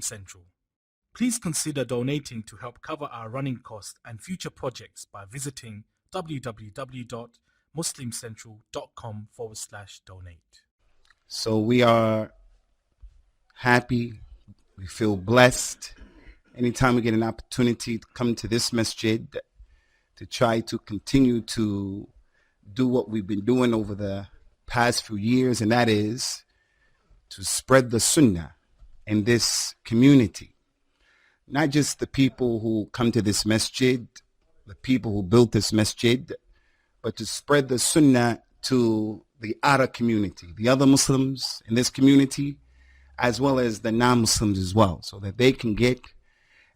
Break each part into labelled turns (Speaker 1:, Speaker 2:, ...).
Speaker 1: Central. Please consider donating to help cover our running costs and future projects by visiting www.muslimcentral.com/donate.
Speaker 2: So we are happy. We feel blessed. Anytime we get an opportunity to come to this masjid to try to continue to do what we've been doing over the past few years, and that is to spread the sunnah in this community. Not just the people who come to this masjid, the people who built this masjid, but to spread the sunnah to the outer community, the other Muslims in this community, as well as the non-Muslims as well, so that they can get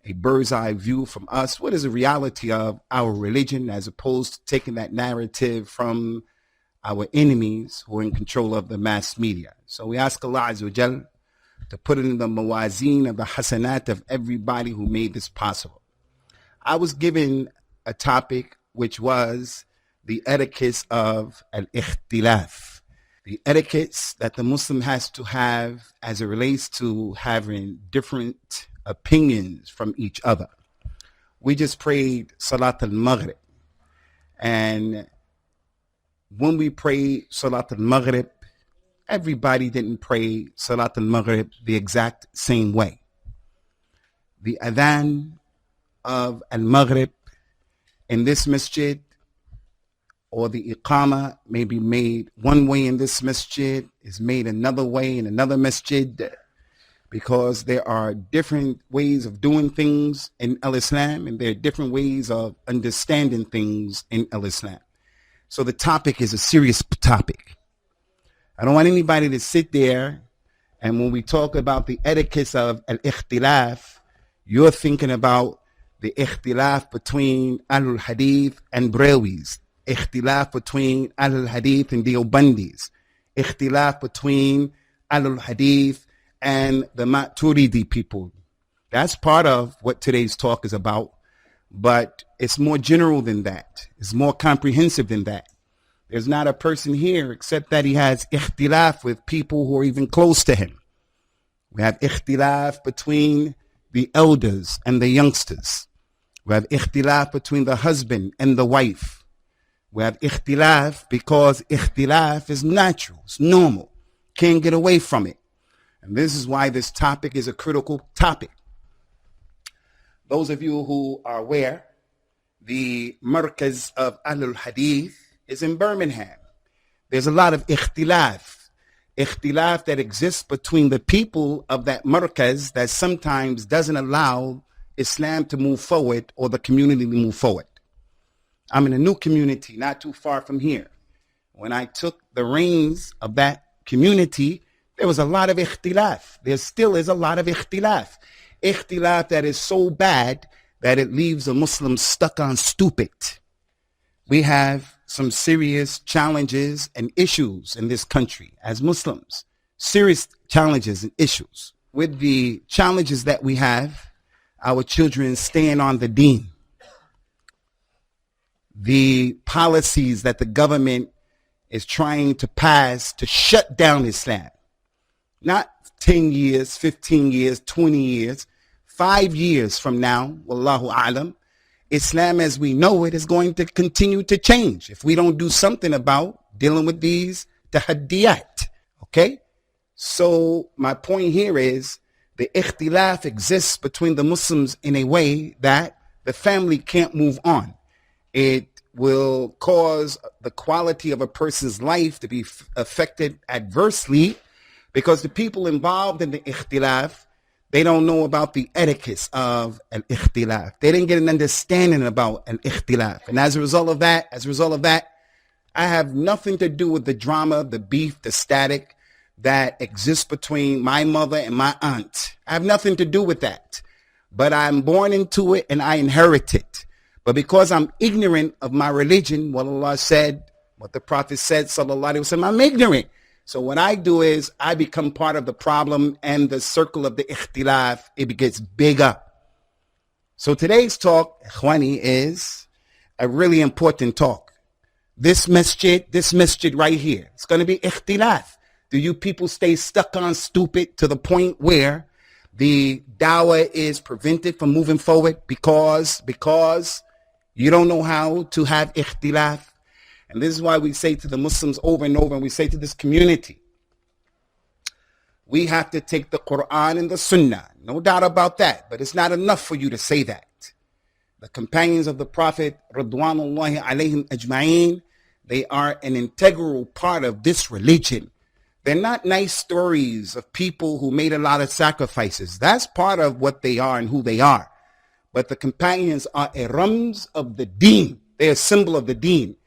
Speaker 2: a bird's eye view from us. What is the reality of our religion, as opposed to taking that narrative from our enemies who are in control of the mass media. So we ask Allah Azza wa Jal to put it in the mawazeen of the hasanat of everybody who made this possible. I was given a topic which was the etiquettes of al-ikhtilaf, the etiquettes that the Muslim has to have as it relates to having different opinions from each other. We just prayed Salat al-Maghrib, and when we prayed Salat al-Maghrib, everybody didn't pray Salat al-Maghrib the exact same way. The adhan of al-Maghrib in this masjid, or the iqama may be made one way in this masjid, is made another way in another masjid, because there are different ways of doing things in al-Islam, and there are different ways of understanding things in al-Islam. So the topic is a serious topic. I don't want anybody to sit there and when we talk about the etiquettes of al-ikhtilaf, you're thinking about the ikhtilaf between Ahlul Hadith and Brewis, ikhtilaf between Ahlul Hadith and Deobandis, ikhtilaf between Ahlul Hadith and the Maturidi people. That's part of what today's talk is about, but it's more general than that. It's more comprehensive than that. There's not a person here except that he has ikhtilaf with people who are even close to him. We have ikhtilaf between the elders and the youngsters. We have ikhtilaf between the husband and the wife. We have ikhtilaf because ikhtilaf is natural, it's normal. Can't get away from it. And this is why this topic is a critical topic. Those of you who are aware, the markaz of Ahlul Hadith is in Birmingham. There's a lot of ikhtilaf that exists between the people of that markaz that sometimes doesn't allow Islam to move forward or the community to move forward. I'm in a new community not too far from here. When I took the reins of that community, there was a lot of ikhtilaf. There still is a lot of ikhtilaf. Ikhtilaf that is so bad that it leaves a Muslim stuck on stupid. We have some serious challenges and issues in this country as Muslims. Serious challenges and issues. With the challenges that we have, our children staying on the deen. The policies that the government is trying to pass to shut down Islam. Not 10 years, 15 years, 20 years, 5 years from now, wallahu a'lam, Islam as we know it is going to continue to change if we don't do something about dealing with these tahaddiyat. Okay? So my point here is the ikhtilaf exists between the Muslims in a way that the family can't move on. It will cause the quality of a person's life to be affected adversely because the people involved in the ikhtilaf, they don't know about the etiquettes of an ikhtilaf. They didn't get an understanding about an ikhtilaf. And as a result of that, I have nothing to do with the drama, the beef, the static that exists between my mother and my aunt. I have nothing to do with that. But I'm born into it and I inherit it. But because I'm ignorant of my religion, what Allah said, what the Prophet said, sallallahu alaihi wasallam, I'm ignorant. So what I do is I become part of the problem and the circle of the ikhtilaf, it gets bigger. So today's talk, Ikhwani, is a really important talk. This masjid right here, it's going to be ikhtilaf. Do you people stay stuck on stupid to the point where the dawah is prevented from moving forward because you don't know how to have ikhtilaf. And this is why we say to the Muslims over and over, and we say to this community, we have to take the Quran and the Sunnah. No doubt about that. But it's not enough for you to say that. The companions of the Prophet, Radwanullahi alayhim ajma'een, they are an integral part of this religion. They're not nice stories of people who made a lot of sacrifices. That's part of what they are and who they are. But the companions are a rams of the deen. They're a symbol of the deen.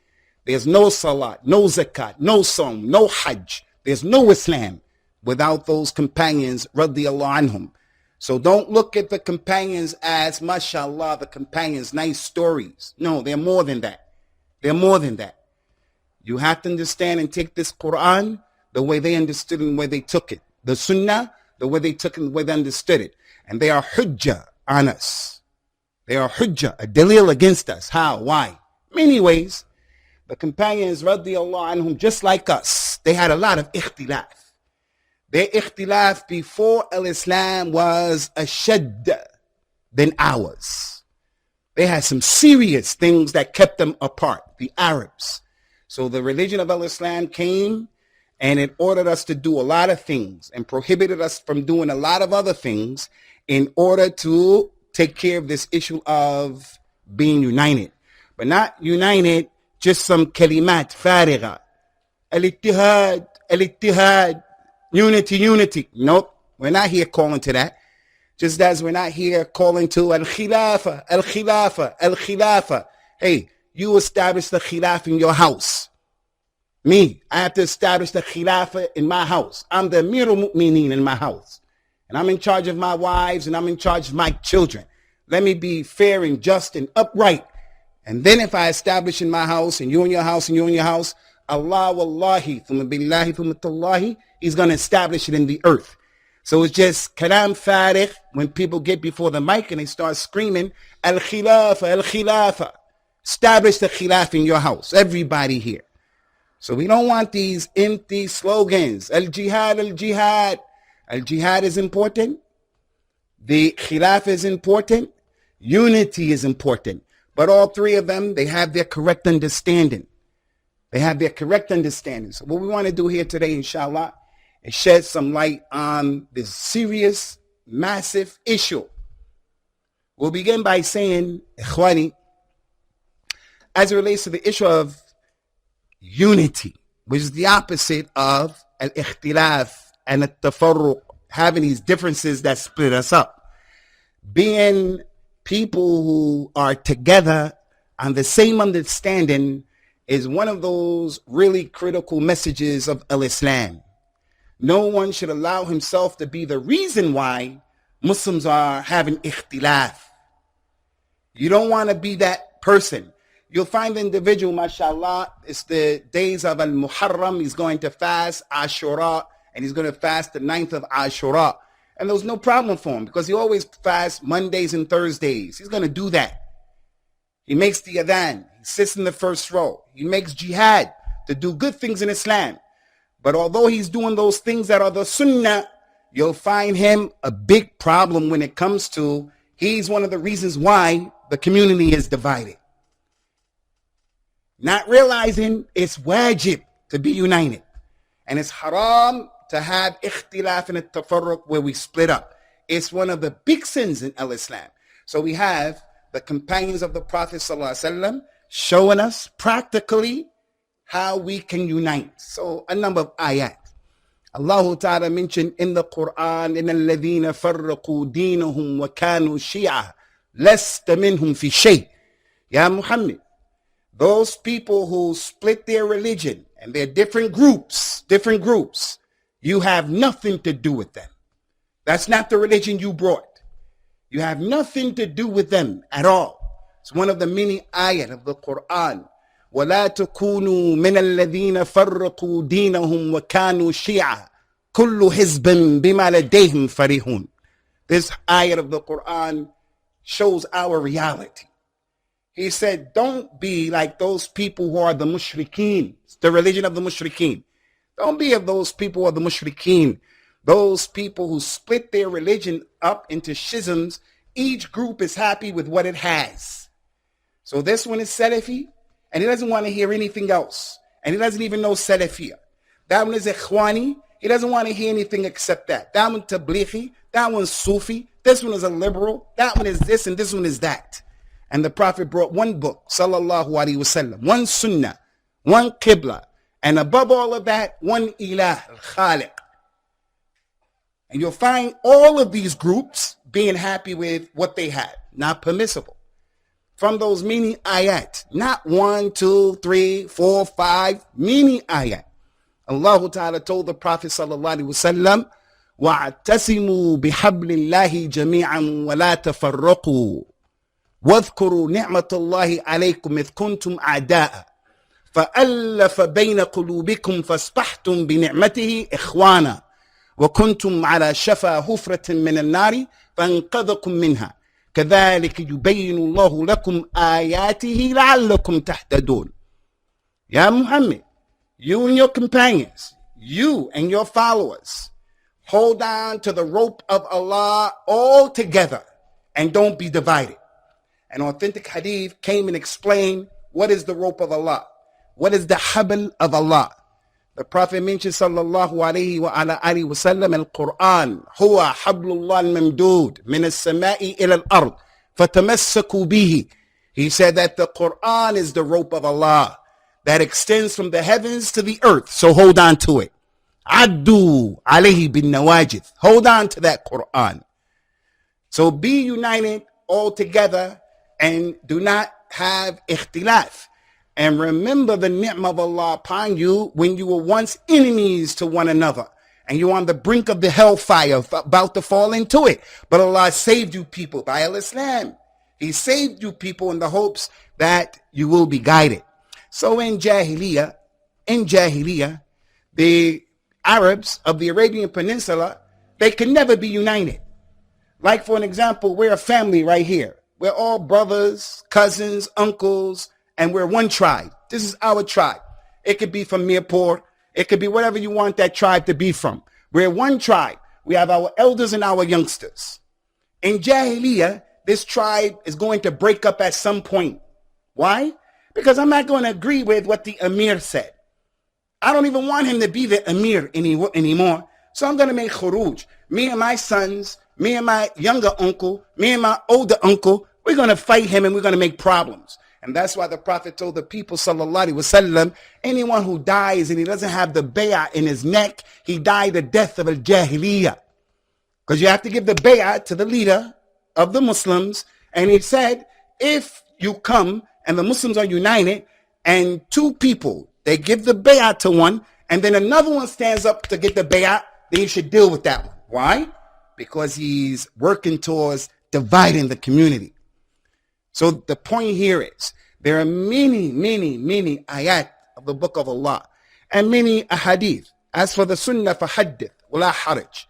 Speaker 2: There's no salat, no zakat, no sawm, no hajj. There's no Islam without those companions, radiyallahu anhum. So don't look at the companions as, mashallah, the companions, nice stories. No, they're more than that. They're more than that. You have to understand and take this Quran the way they understood it and the way they took it. The Sunnah, the way they took it and the way they understood it. And they are hujjah on us. They are hujjah, a dalil against us. How? Why? Many ways. The companions, radiyallahu anhum, just like us, they had a lot of ikhtilaf. Their ikhtilaf before al-Islam was ashadd than ours. They had some serious things that kept them apart, the Arabs. So the religion of al-Islam came and it ordered us to do a lot of things and prohibited us from doing a lot of other things in order to take care of this issue of being united. But not united, just some kalimat, farigha. Al-ittihad, al-ittihad, unity, unity. Nope, we're not here calling to that. Just as we're not here calling to al-khilafa, al-khilafa, al-khilafa. Hey, you establish the khilaf in your house. Me, I have to establish the khilafah in my house. I'm the amirul mu'mineen in my house. And I'm in charge of my wives and I'm in charge of my children. Let me be fair and just and upright. And then if I establish in my house and you in your house and you in your house, Allah wallahi, thumma billahi, thumma tallahi, He's going to establish it in the earth. So it's just kalam farigh when people get before the mic and they start screaming, al-khilafa, al-khilafa. Establish the khilaf in your house, everybody here. So we don't want these empty slogans. Al-jihad, al-jihad. Al-jihad is important. The khilaf is important. Unity is important. But all three of them, they have their correct understanding. They have their correct understanding. So what we want to do here today, inshallah, is shed some light on this serious, massive issue. We'll begin by saying, ikhwani, as it relates to the issue of unity, which is the opposite of al-ikhtilaf and al-tafarruq, having these differences that split us up. Being people who are together on the same understanding is one of those really critical messages of al-Islam. No one should allow himself to be the reason why Muslims are having ikhtilaf. You don't want to be that person. You'll find the individual, mashallah, it's the days of al-Muharram, he's going to fast Ashura, and he's going to fast the 9th of Ashura. And there was no problem for him because he always fasts Mondays and Thursdays. He's going to do that. He makes the adhan. He sits in the first row. He makes jihad to do good things in Islam. But although he's doing those things that are the sunnah, you'll find him a big problem when it comes to, he's one of the reasons why the community is divided. Not realizing it's wajib to be united. And it's haram to have ikhtilaf and tafarruq where we split up. It's one of the big sins in al-Islam. So we have the companions of the Prophet ﷺ showing us practically how we can unite. So a number of ayat. Allah Ta'ala mentioned in the Quran, إِنَّ الَّذِينَ فَرَّقُوا دِينَهُمْ وَكَانُوا شِيَعًا لَسْتَ مِنْهُمْ فِي شَيْءٍ. Ya Muhammad, those people who split their religion and they're different groups, you have nothing to do with them. That's not the religion you brought. You have nothing to do with them at all. It's one of the many ayat of the Quran. وَلَا تَكُونُوا مِنَ الَّذِينَ فَرَّقُوا دِينَهُمْ وَكَانُوا شِيَعًا كُلُّ حِزْبٍ بِمَا لَدَيْهِمْ فَرِحُونَ. This ayat of the Quran shows our reality. He said, don't be like those people who are the mushrikeen, the religion of the mushrikeen. Don't be of those people who are the mushrikeen. Those people who split their religion up into schisms, each group is happy with what it has. So this one is Salafi, and he doesn't want to hear anything else. And he doesn't even know Salafiyah. That one is Ikhwani. He doesn't want to hear anything except that. That one Tablighi. That one's Sufi. This one is a liberal. That one is this, and this one is that. And the Prophet brought one book, sallallahu alaihi wasallam, one sunnah, one qibla, and above all of that, one ilah, al-khaliq. And you'll find all of these groups being happy with what they had, not permissible. From those many ayat, not 1, 2, 3, 4, 5, many ayat. Allah Ta'ala told the Prophet sallallahu alaihi wasallam, وَاعْتَسِمُوا بِحَبْلِ اللَّهِ جَمِيعًا وَلَا تَفَرَّقُوا واذكروا نعمة الله عليكم إذ كنتم أعداء فألف بين قلوبكم فاصبحتم بنعمته إخوانا وكنتم على شفا حفرة من النار فانقذكم منها كذلك يبين الله لكم آياته لعلكم تهتدون. Ya Muhammad, you and your companions, you and your followers, hold on to the rope of Allah all together and don't be divided. An authentic hadith came and explained what is the rope of Allah, what is the habl of Allah. The Prophet mentioned sallallahu alayhi wa ala alihi wa sallam, al-Quran huwa hablullah al-mamdud min as-sama'i ila al-ard fatamassaku bihi. He said that the Quran is the rope of Allah that extends from the heavens to the earth, so hold on to it. Addu alayhi bin nawajid. Hold on to that Quran. So be united all together and do not have ikhtilaf. And remember the ni'mah of Allah upon you when you were once enemies to one another. And you're on the brink of the hellfire, about to fall into it. But Allah saved you people by al-Islam. He saved you people in the hopes that you will be guided. So in Jahiliyyah, the Arabs of the Arabian Peninsula, they could never be united. Like for an example, we're a family right here. We're all brothers, cousins, uncles, and we're one tribe. This is our tribe. It could be from Mirpur. It could be whatever you want that tribe to be from. We're one tribe. We have our elders and our youngsters. In Jahiliyyah, this tribe is going to break up at some point. Why? Because I'm not going to agree with what the Amir said. I don't even want him to be the Amir anymore. So I'm going to make khuruj. Me and my sons, me and my younger uncle, me and my older uncle, we're going to fight him and we're going to make problems. And that's why the Prophet told the people, sallallahu alaihi wasallam, anyone who dies and he doesn't have the bay'ah in his neck, he died the death of al-jahiliyyah. Because you have to give the bay'ah to the leader of the Muslims. And he said, if you come and the Muslims are united and two people, they give the bay'ah to one and then another one stands up to get the bay'ah, then you should deal with that one. Why? Because he's working towards dividing the community. So the point here is there are many ayat of the book of Allah and many ahadith. As for the sunnah, fahaddith, wala haraj.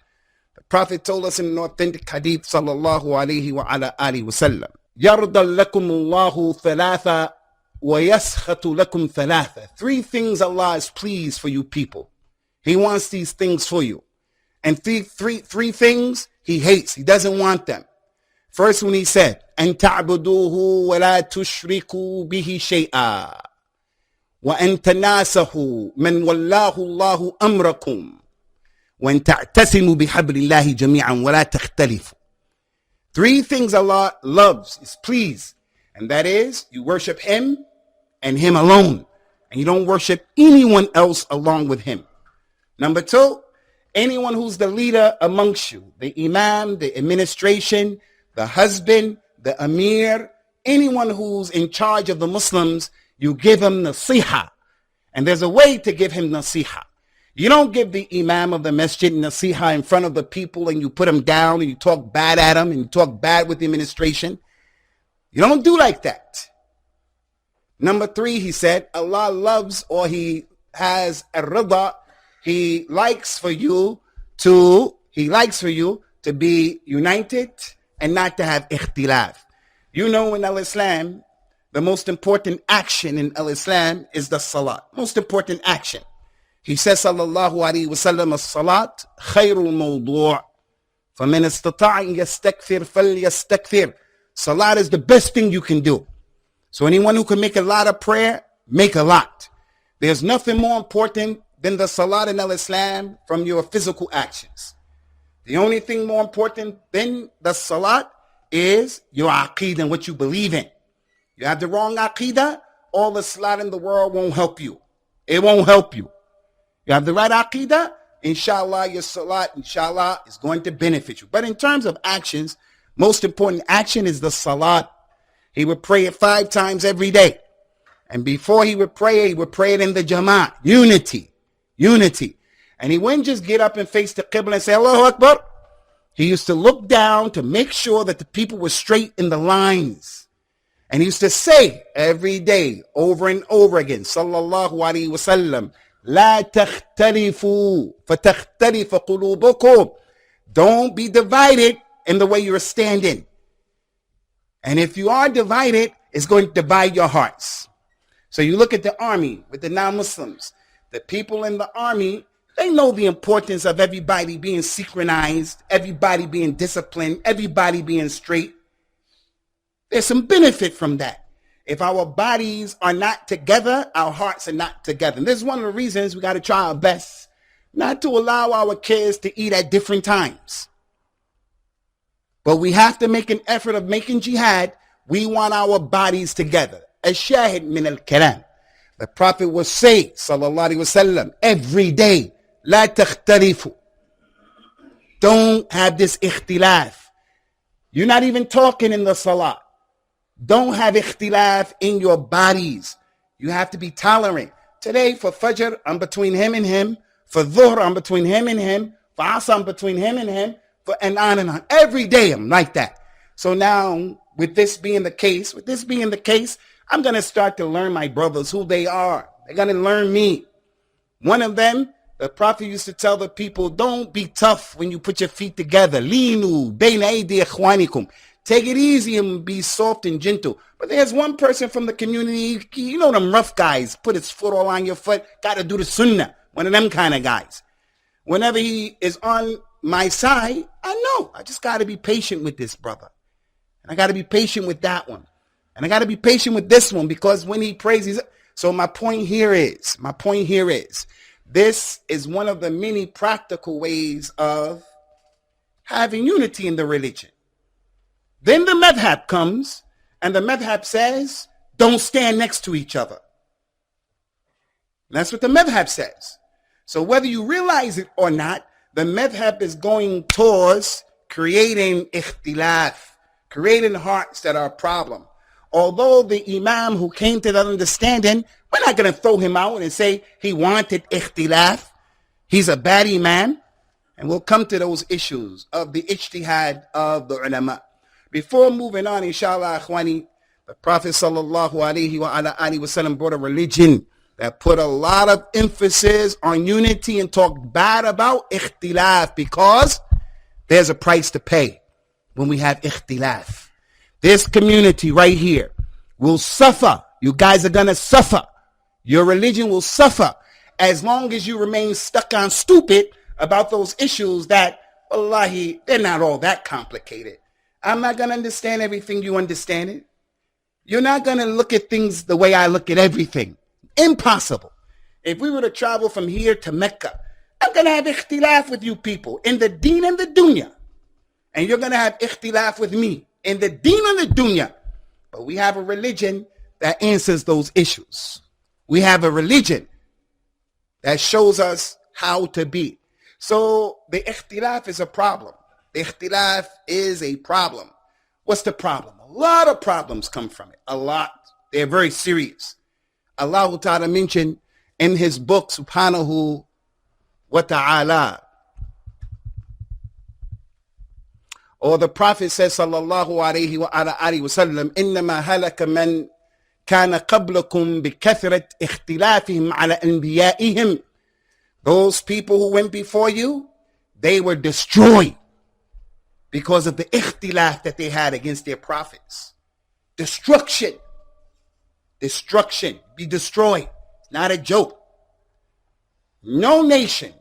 Speaker 2: The Prophet told us in an authentic hadith, sallallahu alayhi wa ala alihi wa sallam, يَرْضَ لَكُمُ اللَّهُ ثَلَاثًا وَيَسْخَطُ لَكُمْ ثَلَاثًا. Three things Allah is pleased for you people. He wants these things for you. And three things he hates. He doesn't want them. First one he said, أَن تَعْبُدُوهُ وَلَا تُشْرِكُوا بِهِ شَيْئًا وَأَن تَنَاسَهُ مَنْ وَلَّاهُ اللَّهُ أَمْرَكُمْ وَأَن تَعْتَسِمُوا بِحَبْلِ اللَّهِ جَمِيعًا وَلَا تَخْتَلِفُوا. Three things Allah loves, is pleased. And that is, you worship him and him alone. And you don't worship anyone else along with him. Number two, anyone who's the leader amongst you, the imam, the administration, the husband, the amir, anyone who's in charge of the Muslims, you give him nasiha. And there's a way to give him nasiha. You don't give the imam of the masjid nasiha in front of the people and you put him down and you talk bad at him and you talk bad with the administration. You don't do like that. Number three, he said, Allah loves, or he has a rida. He likes for you to be united and not to have ikhtilaf. You know, in al-Islam, the most important action in al-Islam is the salat. Most important action. He says, sallallahu alayhi wa sallam, as-salat khayrul mawdu'. فَمَنْ اسْتَطَاعَ أَنْ يَسْتَكْثِرْ فَلْيَسْتَكْثِرْ. Salat is the best thing you can do. So anyone who can make a lot of prayer, make a lot. There's nothing more important than the salat in al-Islam from your physical actions. The only thing more important than the salat is your aqeedah and what you believe in. You have the wrong aqeedah, all the salat in the world won't help you. It won't help you. You have the right aqeedah, inshallah, your salat, inshallah, is going to benefit you. But in terms of actions, most important action is the salat. He would pray it 5 times every day. And before he would pray it in the jama'at. Unity. Unity. And he wouldn't just get up and face the qibla and say, Allahu Akbar. He used to look down to make sure that the people were straight in the lines. And he used to say every day, over and over again, sallallahu alayhi wa sallam, لا تختلفوا فتختلف قلوبكم. Don't be divided in the way you're standing. And if you are divided, it's going to divide your hearts. So you look at the army with the non-Muslims. The people in the army, they know the importance of everybody being synchronized, everybody being disciplined, everybody being straight. There's some benefit from that. If our bodies are not together, our hearts are not together. And this is one of the reasons we got to try our best not to allow our kids to eat at different times. But we have to make an effort of making jihad. We want our bodies together. Ash-shahid min al-kalam. The Prophet will say, sallallahu alayhi wa sallam, every day, la takhtarifu. Don't have this ikhtilaf. You're not even talking in the salah. Don't have ikhtilaf in your bodies. You have to be tolerant. Today, for Fajr, I'm between him and him. For Dhuhr, I'm between him and him. For Asr, I'm between him and him. And on and on. Every day, I'm like that. So now, with this being the case, I'm going to start to learn my brothers, who they are. They're going to learn me. One of them, the Prophet used to tell the people, don't be tough when you put your feet together. Leenu bayna aydi ikhwanikum. Take it easy and be soft and gentle. But there's one person from the community, you know them rough guys, put his foot all on your foot, got to do the sunnah. One of them kind of guys. Whenever he is on my side, I know. I just got to be patient with this brother. And I got to be patient with that one. And I got to be patient with this one, because when he prays, he's... So my point here is, this is one of the many practical ways of having unity in the religion. Then the madhab comes, and the madhab says, don't stand next to each other. That's what the madhab says. So whether you realize it or not, the madhab is going towards creating ikhtilaf, creating hearts that are a problem. Although the imam who came to that understanding, we're not going to throw him out and say he wanted ikhtilaf. He's a bad imam. And we'll come to those issues of the ijtihad of the ulama. Before moving on, inshallah, akhwani, the Prophet sallallahu alayhi wa sallam brought a religion that put a lot of emphasis on unity and talked bad about ikhtilaf, because there's a price to pay when we have ikhtilaf. This community right here will suffer. You guys are going to suffer. Your religion will suffer as long as you remain stuck on stupid about those issues that, wallahi, they're not all that complicated. I'm not going to understand everything you understand it. You're not going to look at things the way I look at everything. Impossible. If we were to travel from here to Mecca, I'm going to have ikhtilaf with you people in the deen and the dunya. And you're going to have ikhtilaf with me in the deen and the dunya. But we have a religion that answers those issues. We have a religion that shows us how to be. So the ikhtilaf is a problem. The ikhtilaf is a problem. What's the problem? A lot of problems come from it. A lot. They're very serious. Allah Ta'ala mentioned in his book, subhanahu wa ta'ala, or the Prophet says, sallallahu alayhi wa sallam, إِنَّمَا هَلَكَ مَنْ كَانَ قَبْلَكُمْ بِكَثْرَةِ اخْتِلَافِهِمْ عَلَى أَنْبِيَائِهِمْ. Those people who went before you, they were destroyed because of the ikhtilaf that they had against their prophets. Destruction. Destruction. Be destroyed. It's not a joke. No nation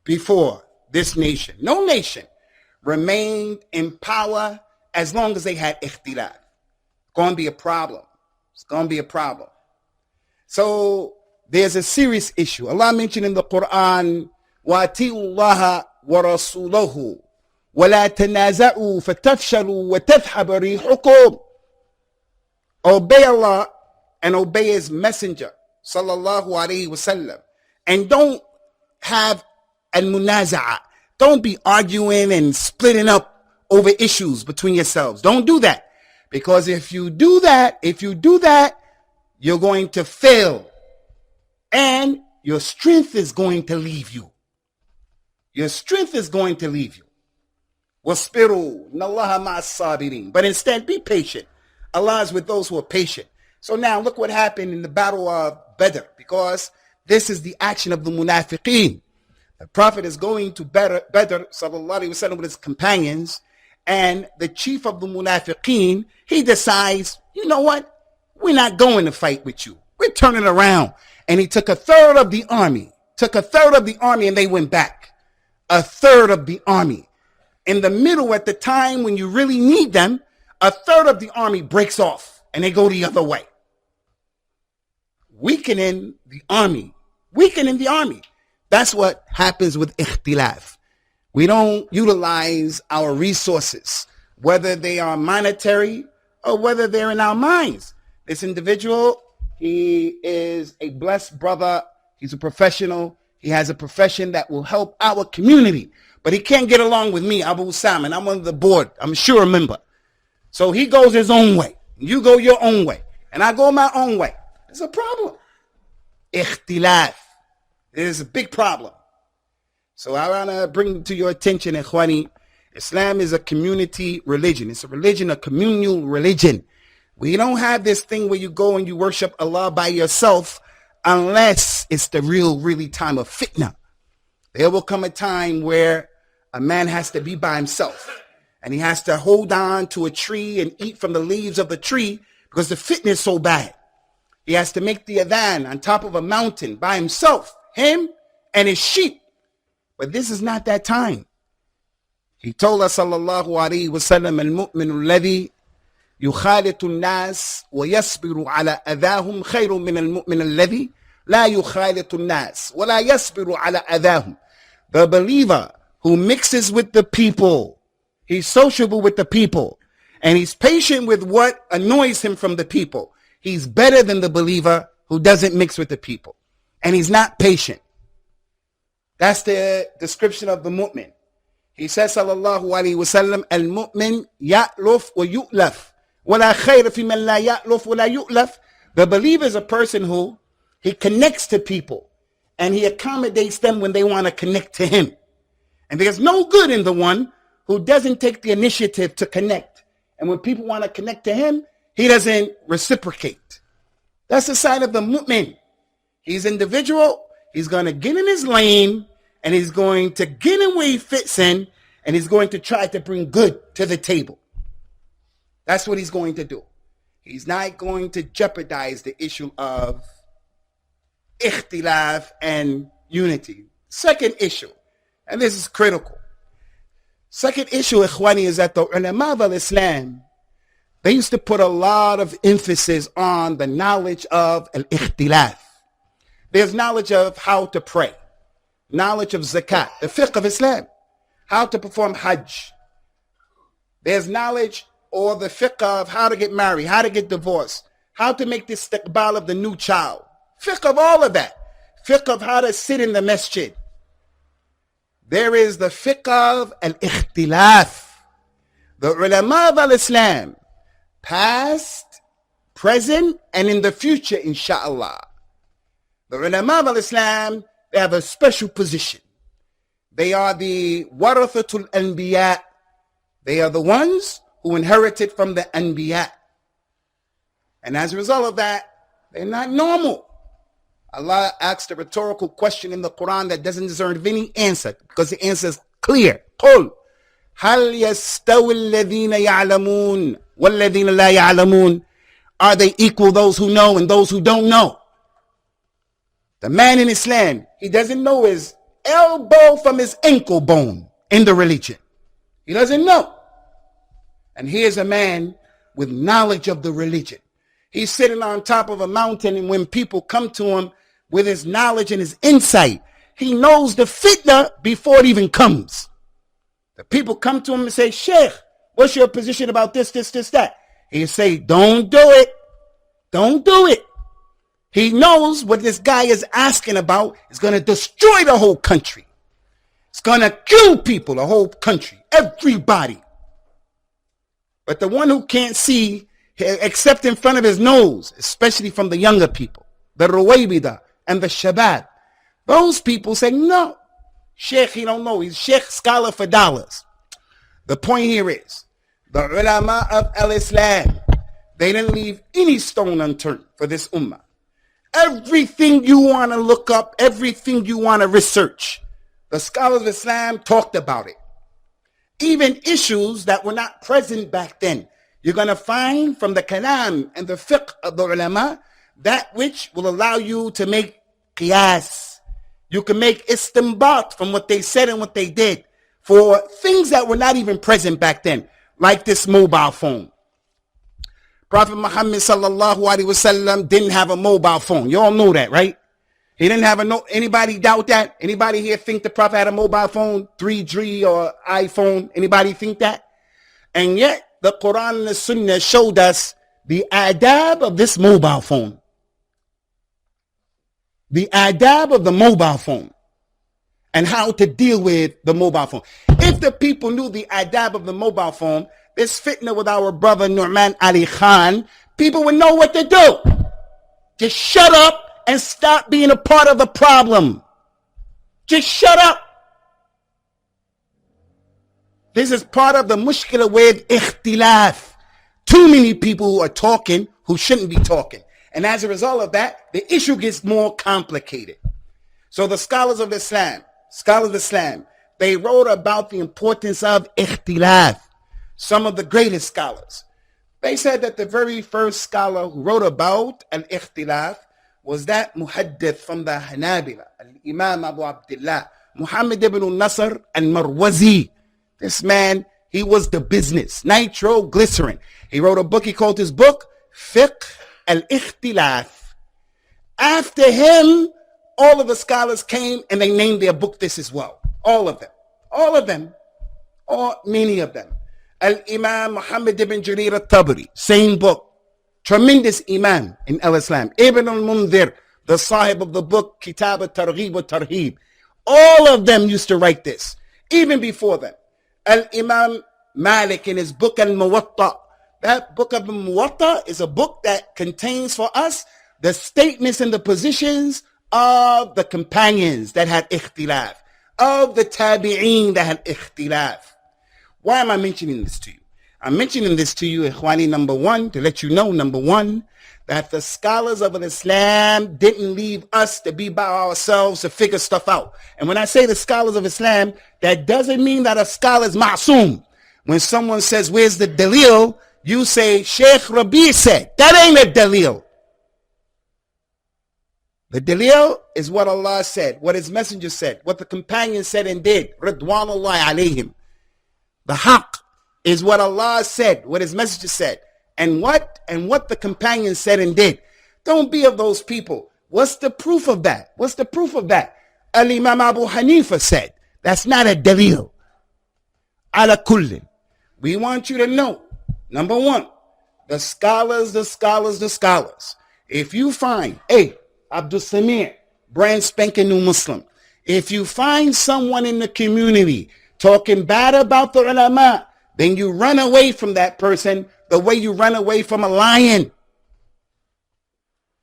Speaker 2: before this nation, no nation remained in power as long as they had ikhtilaf. It's going to be a problem. It's going to be a problem. So there's a serious issue. Allah mentioned in the Quran, وَأَطِيعُوا اللَّهَ وَرَسُولَهُ وَلَا تَنَازَعُوا فَتَفْشَلُوا وَتَذْهَبَ رِيحُكُمْ. Obey Allah and obey His Messenger, sallallahu alaihi wasallam, and don't have al-munaza'a. Don't be arguing and splitting up over issues between yourselves. Don't do that, because if you do that, you're going to fail, and your strength is going to leave you. Your strength is going to leave you. وَاصْبِرُوا إِنَّ اللَّهَ مَعَ الصَّابِرِينَ. But instead, be patient. Allah is with those who are patient. So now look what happened in the battle of Badr, because this is the action of the munafiqeen. The Prophet is going to Badr, sallallahu alaihi wasallam, with his companions, and the chief of the munafiqeen, he decides, you know what? We're not going to fight with you. We're turning around. And he took a third of the army, and they went back. A third of the army. In the middle, at the time when you really need them, a third of the army breaks off and they go the other way. Weakening the army. That's what happens with ikhtilaf. We don't utilize our resources, whether they are monetary or whether they're in our minds. This individual, he is a blessed brother. He's a professional. He has a profession that will help our community. But he can't get along with me, Abu Usamah, and I'm on the board. I'm sure a member. So he goes his own way. You go your own way. And I go my own way. It's a problem. Ikhtilaf. It is a big problem. So I want to bring to your attention, Ikhwani, Islam is a community religion. It's a religion, a communal religion. We don't have this thing where you go and you worship Allah by yourself unless it's the really time of fitna. There will come a time where a man has to be by himself and he has to hold on to a tree and eat from the leaves of the tree because the fitna is so bad. He has to make the adhan on top of a mountain by himself, him and his sheep. But this is not that time. He told us, sallallahu alayhi wa sallam, al-mu'minu alladhi يخالط الناس ويصبر على أذاهم خير من المؤمن الذي لا يخالط الناس ولا يصبر على أذاهم. The believer who mixes with the people, he's sociable with the people, and he's patient with what annoys him from the people. He's better than the believer who doesn't mix with the people, and he's not patient. That's the description of the mu'min. He says, sallallahu alayhi wa sallam, al-mu'min ya'luf wa yu'laf. وَلَا خَيْرَ فِي مَنْ لَا يَأْلُفْ وَلَا يُؤْلَفْ. The believer is a person who he connects to people and he accommodates them when they want to connect to him. And there's no good in the one who doesn't take the initiative to connect. And when people want to connect to him, he doesn't reciprocate. That's the side of the mu'min. He's individual. He's going to get in his lane and he's going to get in where he fits in and he's going to try to bring good to the table. That's what he's going to do. He's not going to jeopardize the issue of ikhtilaf and unity. Second issue, and this is critical. Second issue, Ikhwani, is that the ulama of Islam, they used to put a lot of emphasis on the knowledge of al-ikhtilaf. There's knowledge of how to pray, knowledge of zakat, the fiqh of Islam, how to perform hajj. There's knowledge or the fiqh of how to get married, how to get divorced, how to make this istiqbal of the new child. Fiqh of all of that. Fiqh of how to sit in the masjid. There is the fiqh of al-ikhtilaf. The ulama of al-Islam, past, present, and in the future, inshallah. The ulama of al-Islam, they have a special position. They are the warathatul anbiya. They are the ones who inherited from the Anbiya. And as a result of that, they're not normal. Allah asked a rhetorical question in the Quran that doesn't deserve any answer because the answer is clear. قُلْ هَلْ يَسْتَوِي الَّذِينَ يَعْلَمُونَ وَالَّذِينَ لَا يَعْلَمُونَ. Are they equal, those who know and those who don't know? The man in Islam, he doesn't know his elbow from his ankle bone in the religion. He doesn't know. And here's a man with knowledge of the religion. He's sitting on top of a mountain, and when people come to him with his knowledge and his insight, he knows the fitna before it even comes. The people come to him and say, Sheikh, what's your position about this, that? He say, don't do it. Don't do it. He knows what this guy is asking about is going to destroy the whole country. It's going to kill people, the whole country, everybody. But the one who can't see, except in front of his nose, especially from the younger people, the Ruwaybida and the Shabab, those people say, no, Sheikh, he don't know. He's Sheikh, scholar for dollars. The point here is, the ulama of al-Islam, they didn't leave any stone unturned for this ummah. Everything you want to look up, everything you want to research, the scholars of Islam talked about it. Even issues that were not present back then. You're going to find from the kalam and the fiqh of the ulama that which will allow you to make qiyas. You can make istinbat from what they said and what they did for things that were not even present back then, like this mobile phone. Prophet Muhammad sallallahu alaihi wasallam didn't have a mobile phone. You all know that, right? He didn't have anybody doubt that? Anybody here think the Prophet had a mobile phone, 3G or iPhone? Anybody think that? And yet the Quran and the Sunnah showed us the adab of this mobile phone. The adab of the mobile phone and how to deal with the mobile phone. If the people knew the adab of the mobile phone, this fitna with our brother Nu'man Ali Khan, people would know what to do. Just shut up and stop being a part of the problem. Just shut up. This is part of the mushkila with ikhtilaf. Too many people who are talking who shouldn't be talking. And as a result of that, the issue gets more complicated. So the scholars of Islam, they wrote about the importance of ikhtilaf. Some of the greatest scholars. They said that the very first scholar who wrote about al-ikhtilaf was that muhaddith from the Hanabila, al-Imam Abu Abdullah, Muhammad ibn Nasr al-Marwazi. This man, he was the business, nitroglycerin. He wrote a book, he called his book, Fiqh al-Ikhtilaf. After him, all of the scholars came and they named their book this as well. All of them, or many of them. Al-Imam Muhammad ibn Jarir al-Tabari, same book. Tremendous Imam in al-Islam. Ibn al-Mundhir, the sahib of the book, Kitab al-Targhib al-Tarhib. All of them used to write this, even before them. Al-Imam Malik in his book al-Muwatta. That book of al-Muwatta is a book that contains for us the statements and the positions of the companions that had ikhtilaf, of the tabi'een that had ikhtilaf. Why am I mentioning this to you? I'm mentioning this to you, Ikhwani, number one, to let you know, number one, that the scholars of Islam didn't leave us to be by ourselves to figure stuff out. And when I say the scholars of Islam, that doesn't mean that a scholar is ma'soom. When someone says, where's the dalil? You say, Sheikh Rabi said. That ain't a dalil. The dalil is what Allah said, what his messenger said, what the companions said and did. Ridwanullah alayhim. The haqq is what Allah said, what his messenger said, and what the companions said and did. Don't be of those people. What's the proof of that? What's the proof of that? Al-Imam Abu Hanifa said, that's not a dalil. Ala kullin. We want you to know, number one, the scholars. If you find, Abdul Samir, brand spanking new Muslim, if you find someone in the community talking bad about the ulama, then you run away from that person the way you run away from a lion.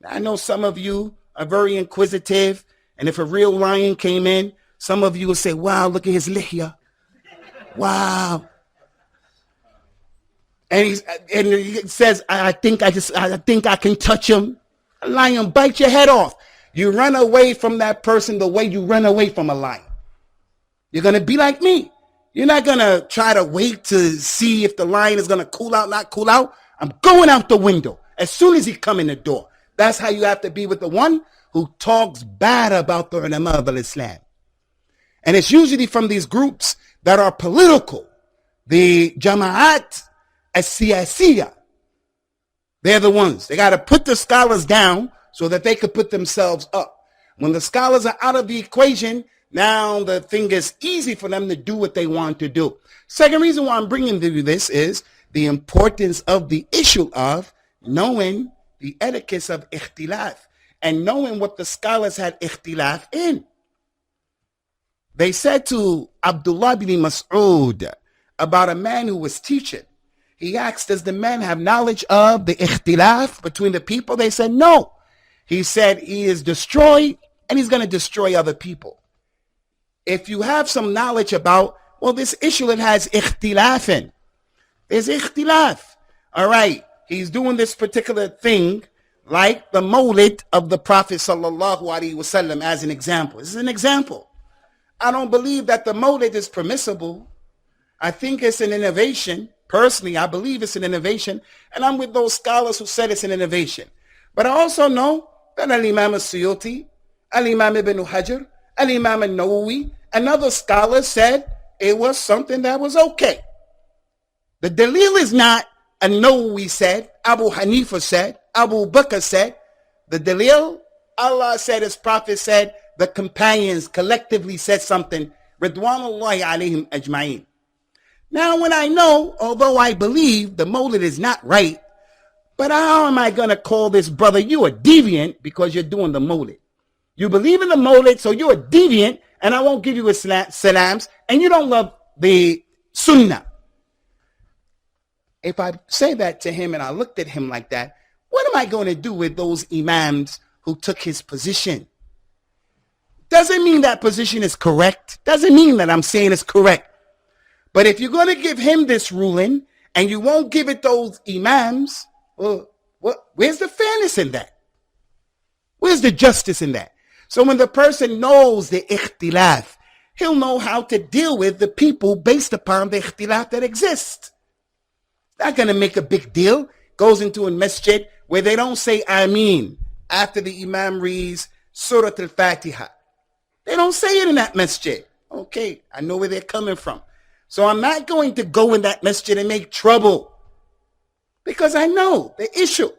Speaker 2: I know some of you are very inquisitive, and if a real lion came in, some of you will say, wow, look at his lihya. Wow. And he says, I think I can touch him. A lion bite your head off. You run away from that person the way you run away from a lion. You're going to be like me. You're not going to try to wait to see if the lion is going to cool out, not cool out. I'm going out the window as soon as he come in the door. That's how you have to be with the one who talks bad about the ulama of Islam. And it's usually from these groups that are political, the Jama'at as-Siyasiyah. They're the ones. They got to put the scholars down so that they could put themselves up. When the scholars are out of the equation, now the thing is easy for them to do what they want to do. Second reason why I'm bringing you this is the importance of the issue of knowing the etiquettes of ikhtilaf and knowing what the scholars had ikhtilaf in. They said to Abdullah bin Mas'ud about a man who was teaching. He asked, does the man have knowledge of the ikhtilaf between the people? They said, no. He said he is destroyed and he's going to destroy other people. If you have some knowledge about, well, this issue that has ikhtilaf in, there's ikhtilaf. All right, he's doing this particular thing like the mawlid of the Prophet sallallahu alaihi wasallam as an example. This is an example. I don't believe that the mawlid is permissible. I think it's an innovation. Personally, I believe it's an innovation. And I'm with those scholars who said it's an innovation. But I also know that Al-Imam al-Suyuti, Al-Imam ibn Hajar, Al-Imam al-Nawawi, and other scholars said it was something that was okay. The dalil is not An-Nawawi said, Abu Hanifa said, Abu Bakr said. The dalil, Allah said, his prophet said, the companions collectively said something. Ridwanullahi alayhim ajma'in. Now when I know, although I believe the mawlid is not right, but how am I going to call this brother, you a deviant because you're doing the mawlid? You believe in the mawlid, so you're a deviant, and I won't give you a salams, and you don't love the sunnah. If I say that to him and I looked at him like that, what am I going to do with those imams who took his position? Doesn't mean that position is correct. Doesn't mean that I'm saying it's correct. But if you're going to give him this ruling and you won't give it those imams, well, where's the fairness in that? Where's the justice in that? So when the person knows the ikhtilaf, he'll know how to deal with the people based upon the ikhtilaf that exists. Not going to make a big deal. Goes into a masjid where they don't say Ameen after the imam reads Surah Al-Fatiha. They don't say it in that masjid. Okay, I know where they're coming from. So I'm not going to go in that masjid and make trouble because I know the issue.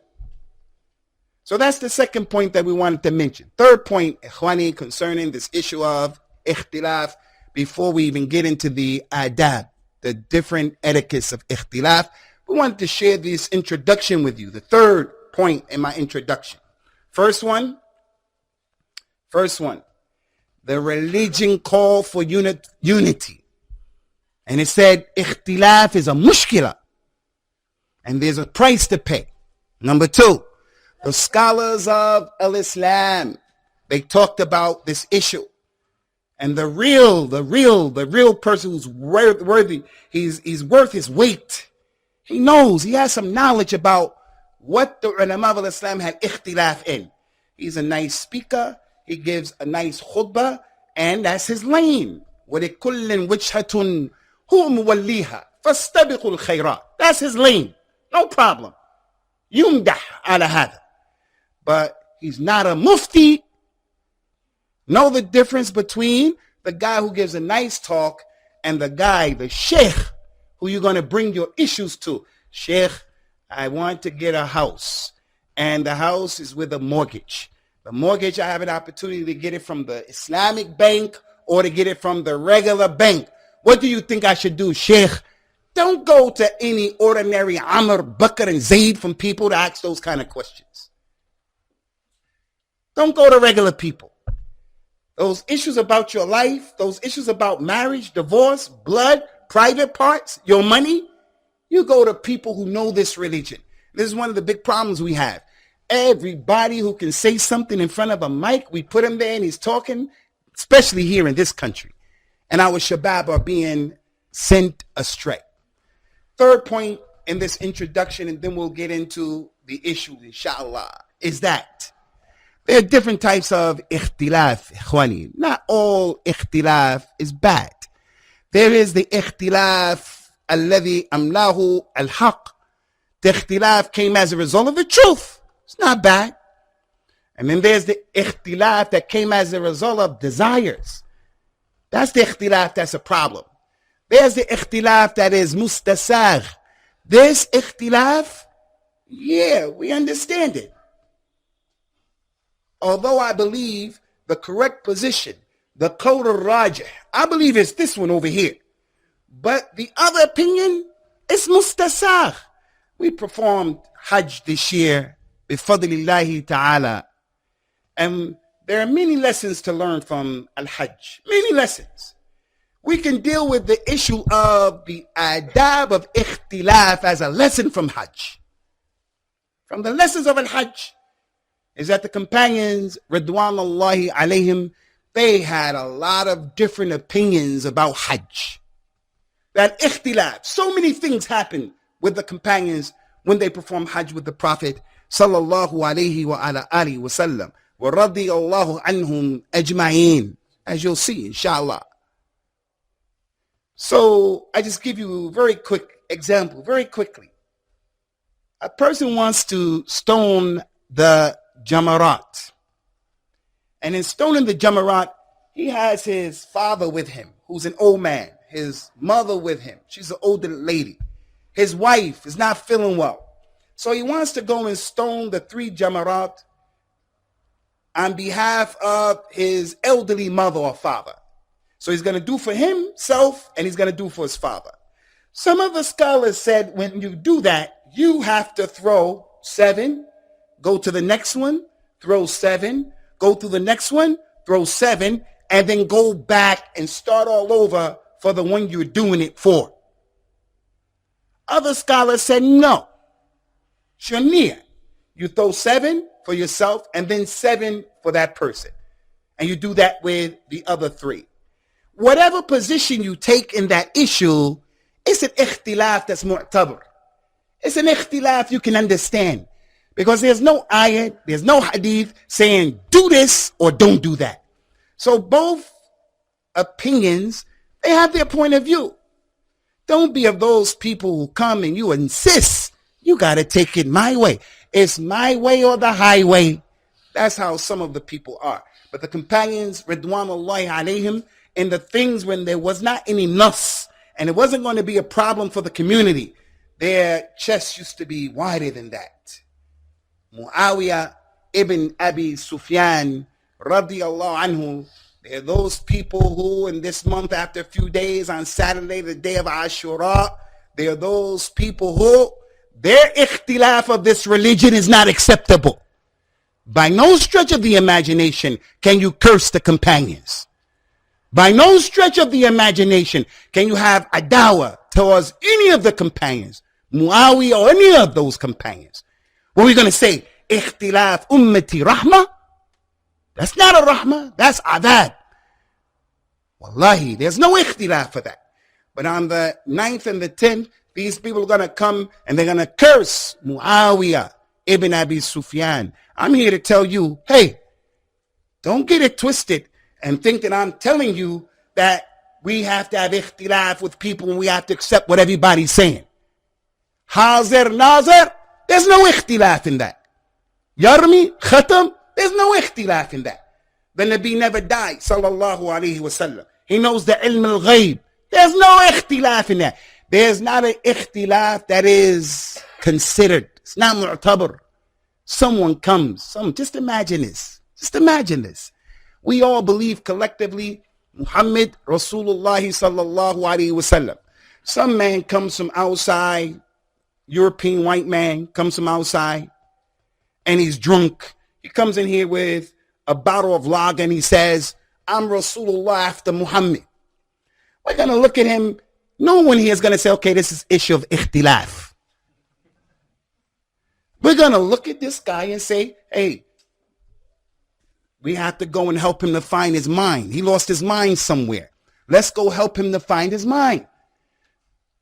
Speaker 2: So that's the second point that we wanted to mention. Third point, Ikhwani, concerning this issue of ikhtilaf, before we even get into the adab, the different etiquettes of ikhtilaf, we wanted to share this introduction with you. The third point in my introduction. First one, the religion called for unity. And it said, ikhtilaf is a mushkila. And there's a price to pay. Number two, the scholars of Al-Islam, they talked about this issue. And the real person who's worthy, he's worth his weight. He knows, he has some knowledge about what the ulama of Islam had ikhtilaf in. He's a nice speaker. He gives a nice khutbah, and that's his lane. وَلِكُلٍّ وِجْهَةٌ هُوَ مُوَلِّيهَا فَاسْتَبِقُوا الْخَيْرَاتِ. That's his lane. No problem. يُمْدَحْ عَلَى هَذَا. But he's not a mufti. Know the difference between the guy who gives a nice talk and the guy, the sheikh, who you're going to bring your issues to. Sheikh, I want to get a house, and the house is with a mortgage. The mortgage, I have an opportunity to get it from the Islamic bank or to get it from the regular bank. What do you think I should do, Sheikh? Don't go to any ordinary Amr, Bakr, and Zayd from people to ask those kind of questions. Don't go to regular people. Those issues about your life, those issues about marriage, divorce, blood, private parts, your money, you go to people who know this religion. This is one of the big problems we have. Everybody who can say something in front of a mic, we put him there and he's talking, especially here in this country. And our shabab are being sent astray. Third point in this introduction, and then we'll get into the issue, inshallah, is that there are different types of ikhtilaf, ikhwani. Not all ikhtilaf is bad. There is the ikhtilaf alladhi amlahu al-haq. The ikhtilaf came as a result of the truth. It's not bad. And then there's the ikhtilaf that came as a result of desires. That's the ikhtilaf that's a problem. There's the ikhtilaf that is mustasagh. This ikhtilaf, yeah, we understand it. Although I believe the correct position, the qawl al-rajih, I believe it's this one over here. But the other opinion is mustasagh. We performed Hajj this year, bifadlillahi ta'ala. And there are many lessons to learn from Al-Hajj. Many lessons. We can deal with the issue of the adab of ikhtilaf as a lesson from Hajj. From the lessons of Al-Hajj is that the companions, Ridwanullahi alayhim, they had a lot of different opinions about Hajj. That ikhtilaf, so many things happened with the companions when they performed Hajj with the Prophet sallallahu alayhi wa ala alihi wa sallam. Wa radiyallahu anhum ajma'een, as you'll see, inshallah. So I just give you a very quick example, very quickly. A person wants to stone the Jamarat. And in stoning the Jamarat, he has his father with him, who's an old man, his mother with him. She's an older lady. His wife is not feeling well. So he wants to go and stone the 3 Jamarat on behalf of his elderly mother or father. So he's going to do for himself and he's going to do for his father. Some of the scholars said when you do that, you have to throw 7, go to the next one, throw 7, go to the next one, throw 7, and then go back and start all over for the one you're doing it for. Other scholars said no. Shania. You throw 7 for yourself and then 7 for that person. And you do that with the other 3. Whatever position you take in that issue, it's an ikhtilaf that's mu'tabar. It's an ikhtilaf you can understand. Because there's no ayat, there's no hadith saying do this or don't do that. So both opinions, they have their point of view. Don't be of those people who come and you insist you got to take it my way. It's my way or the highway. That's how some of the people are. But the companions, Ridwanullahi alayhim, in the things when there was not any nas and it wasn't going to be a problem for the community, their chests used to be wider than that. Muawiyah ibn Abi Sufyan radiyallahu anhu, they're those people who in this month after a few days on Saturday, the day of Ashura, they're those people who their ikhtilaf of this religion is not acceptable. By no stretch of the imagination can you curse the companions. By no stretch of the imagination can you have adawa towards any of the companions, Muawiyah or any of those companions. What are we going to say? Ikhtilaf ummati rahmah? That's not a rahmah. That's adab. Wallahi, there's no ikhtilaf for that. But on the 9th and the 10th, these people are going to come and they're going to curse Muawiyah ibn Abi Sufyan. I'm here to tell you, hey, don't get it twisted and think that I'm telling you that we have to have ikhtilaf with people and we have to accept what everybody's saying. Hazir, Nazir, there's no ikhtilaf in that. Yarmi, Khatam, there's no ikhtilaf in that. The Nabi never died, sallallahu alayhi wa sallam. He knows the ilm al-ghayb. There's no ikhtilaf in that. There's not an ikhtilaf that is considered. It's not mu'tabar. Someone comes, just imagine this. Just imagine this. We all believe collectively Muhammad Rasulullah sallallahu alayhi wa sallam. Some man comes from outside, European white man comes from outside, and he's drunk. He comes in here with a bottle of lager and he says, I'm Rasulullah after Muhammad. We're going to look at him. No one here is going to say, okay, this is issue of ikhtilaf. We're going to look at this guy and say, hey, we have to go and help him to find his mind. He lost his mind somewhere. Let's go help him to find his mind.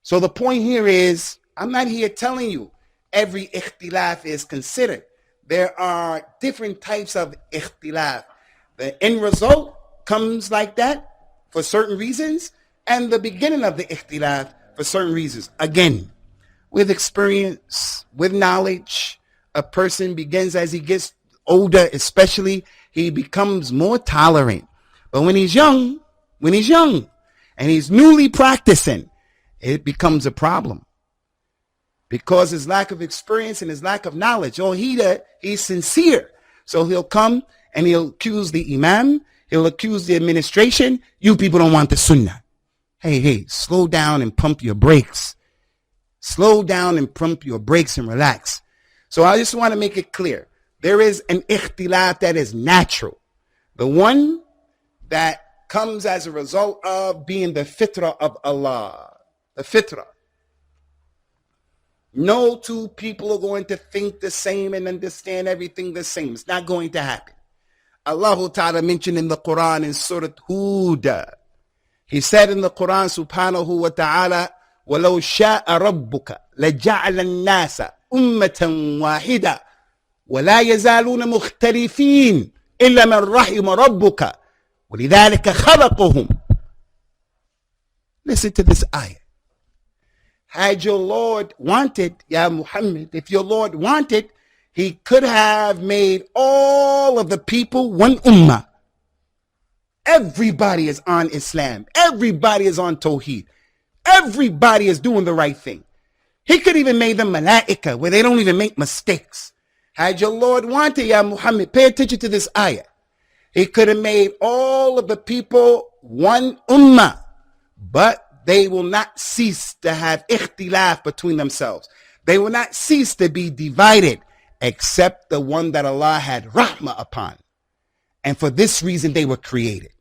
Speaker 2: So the point here is, I'm not here telling you every ikhtilaf is considered. There are different types of ikhtilaf. The end result comes like that for certain reasons, and the beginning of the ikhtilaf for certain reasons. Again, with experience, with knowledge, a person begins as he gets older especially, he becomes more tolerant. But when he's young, and he's newly practicing, it becomes a problem. Because his lack of experience and his lack of knowledge. Oh, he's sincere. So he'll come and he'll accuse the imam. He'll accuse the administration. You people don't want the sunnah. Hey, slow down and pump your brakes. Slow down and pump your brakes and relax. So I just want to make it clear. There is an ikhtilaf that is natural. The one that comes as a result of being the fitrah of Allah. The fitrah. No two people are going to think the same and understand everything the same. It's not going to happen. Allah Ta'ala mentioned in the Quran in Surah Hud. He said in the Quran subhanahu wa ta'ala, وَلَوْ شَاءَ رَبُّكَ لَجَعَلَ النَّاسَ أُمَّةً وَاحِدًا وَلَا يَزَالُونَ مُخْتَلِفِينَ إِلَّا مَنْ رَحِمَ رَبُّكَ وَلِذَلِكَ خَلَقَهُمْ. Listen to this ayah. Had your Lord wanted, Ya Muhammad, if your Lord wanted, he could have made all of the people one ummah. Everybody is on Islam. Everybody is on Tawheed. Everybody is doing the right thing. He could even make them malaika, where they don't even make mistakes. Had your Lord wanted, Ya Muhammad, pay attention to this ayah. He could have made all of the people one ummah, but they will not cease to have ikhtilaf between themselves. They will not cease to be divided, except the one that Allah had rahmah upon. And for this reason, they were created.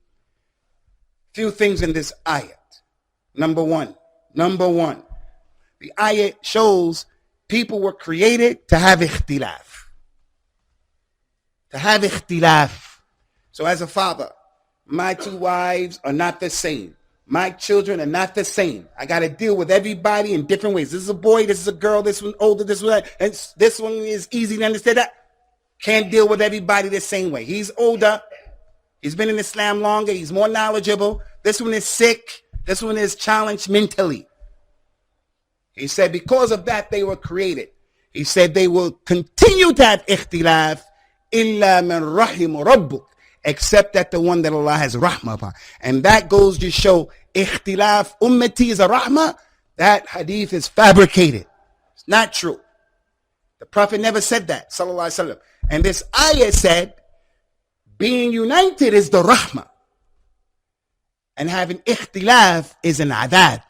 Speaker 2: Few things in this ayat. Number one, the ayat shows people were created to have ikhtilaf. To have ikhtilaf. So as a father, my two wives are not the same. My children are not the same. I got to deal with everybody in different ways. This is a boy, this is a girl, this one older, this one, and this one is easy to understand that. Can't deal with everybody the same way. He's older. He's been in Islam longer. He's more knowledgeable. This one is sick. This one is challenged mentally. He said because of that, they were created. He said they will continue to have ikhtilaf illa man rahim rabbuk, except that the one that Allah has rahmah upon. And that goes to show ikhtilaf ummati is a rahmah. That hadith is fabricated. It's not true. The Prophet never said that, sallallahu alaihi wasallam. And this ayah said, being united is the rahmah. And having ikhtilaf is an adab.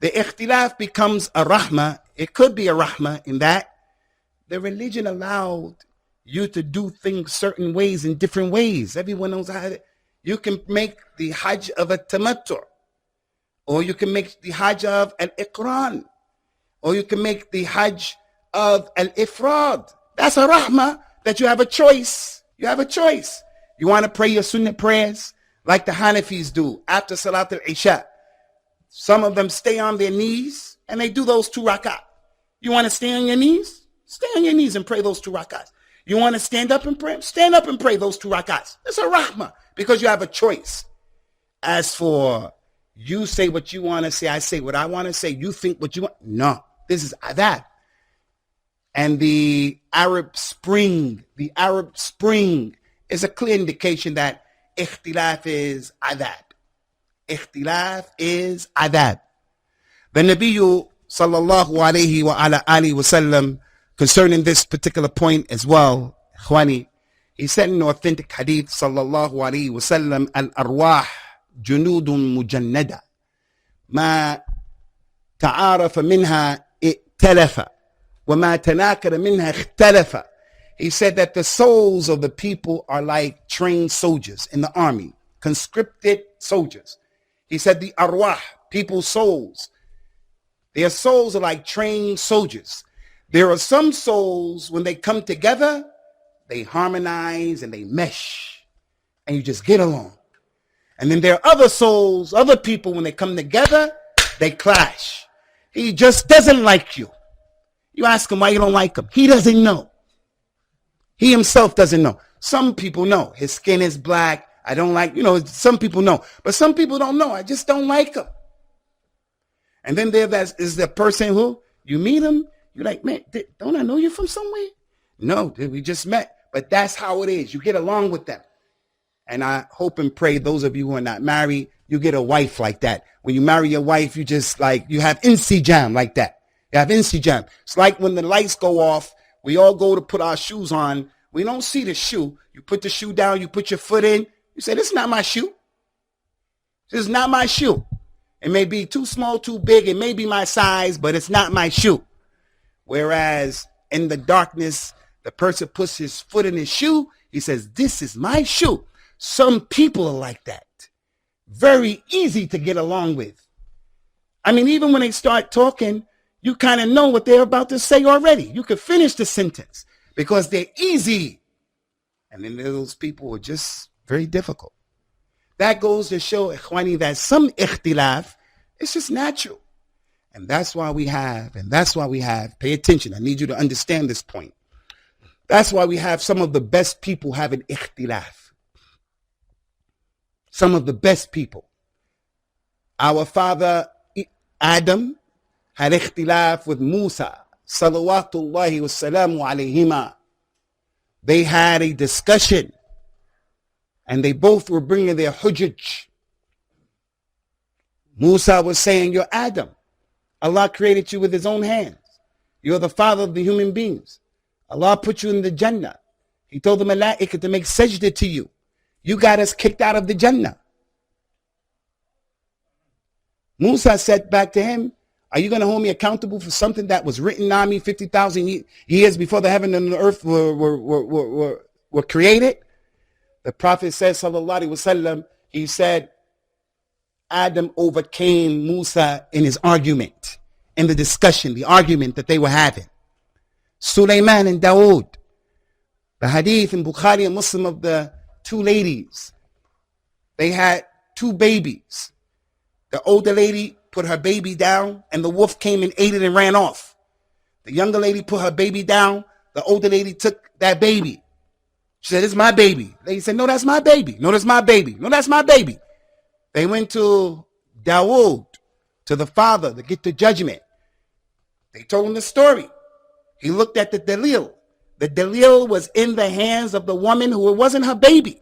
Speaker 2: The ikhtilaf becomes a rahmah. It could be a rahmah in that the religion allowed you to do things certain ways in different ways. Everyone knows how you can make the hajj of a tamattu, or you can make the hajj of al-iqran, or you can make the hajj of al-ifrad. That's a rahmah that you have a choice. You have a choice. You want to pray your sunnah prayers like the Hanafis do after Salat al-Isha. Some of them stay on their knees and they do those 2 rakat. You want to stay on your knees? Stay on your knees and pray those 2 rakats. You want to stand up and pray? Stand up and pray those 2 rakats. It's a rahmah because you have a choice. As for you say what you want to say, I say what I want to say, you think what you want. No, this is adab. And the Arab Spring is a clear indication that ikhtilaf is adab. Ikhtilaf is adab. The Nabi sallallahu alayhi wa ala alihi wa sallam, concerning this particular point as well, Khwani, he said in authentic hadith sallallahu alayhi wa sallam, al-arwah junudun mujannada ma ta'arafa minha i'talafa wa ma tanakara minha ikhtalafa. He said that the souls of the people are like trained soldiers in the army, conscripted soldiers. He said the arwah, people's souls, their souls are like trained soldiers. There are some souls, when they come together, they harmonize and they mesh, and you just get along. And then there are other souls, other people, when they come together, they clash. He just doesn't like you. You ask him why you don't like him. He doesn't know. He himself doesn't know. Some people know. His skin is black. I don't like, some people know. But some people don't know. I just don't like him. And then there is the person who, you meet him, you're like, man, don't I know you from somewhere? No, we just met. But that's how it is. You get along with them. And I hope and pray those of you who are not married, you get a wife like that. When you marry your wife, you just like, you have insijam like that. You have insijam. It's like when the lights go off, we all go to put our shoes on. We don't see the shoe. You put the shoe down, you put your foot in. You say, this is not my shoe. This is not my shoe. It may be too small, too big. It may be my size, but it's not my shoe. Whereas in the darkness, the person puts his foot in his shoe. He says, this is my shoe. Some people are like that. Very easy to get along with. I mean, even when they start talking, you kind of know what they're about to say already. You could finish the sentence because they're easy. And then those people are just very difficult. That goes to show, ikhwani, that some ikhtilaf, it's just natural. And that's why we have, pay attention. I need you to understand this point. That's why we have some of the best people having ikhtilaf. Some of the best people. Our father Adam had ikhtilaf with Musa. Salawatullahi wa salamu alayhima. They had a discussion. And they both were bringing their hujjaj. Musa was saying, you're Adam. Allah created you with his own hands. You're the father of the human beings. Allah put you in the Jannah. He told the malaika to make sajda to you. You got us kicked out of the Jannah. Musa said back to him, are you going to hold me accountable for something that was written on me 50,000 years before the heaven and the earth were created? The Prophet said, sallallahu alaihi wasallam, he said, Adam overcame Musa in his argument, in the discussion, the argument that they were having. Sulaiman and Dawood, the hadith in Bukhari and Muslim of the two ladies. They had two babies. The older lady put her baby down and the wolf came and ate it and ran off. The younger lady put her baby down. The older lady took that baby. She said, this is my baby. The lady said, no, that's my baby. No, that's my baby. No, that's my baby. They went to Dawood, to the father, to get the judgment. They told him the story. He looked at the dalil. The dalil was in the hands of the woman who it wasn't her baby.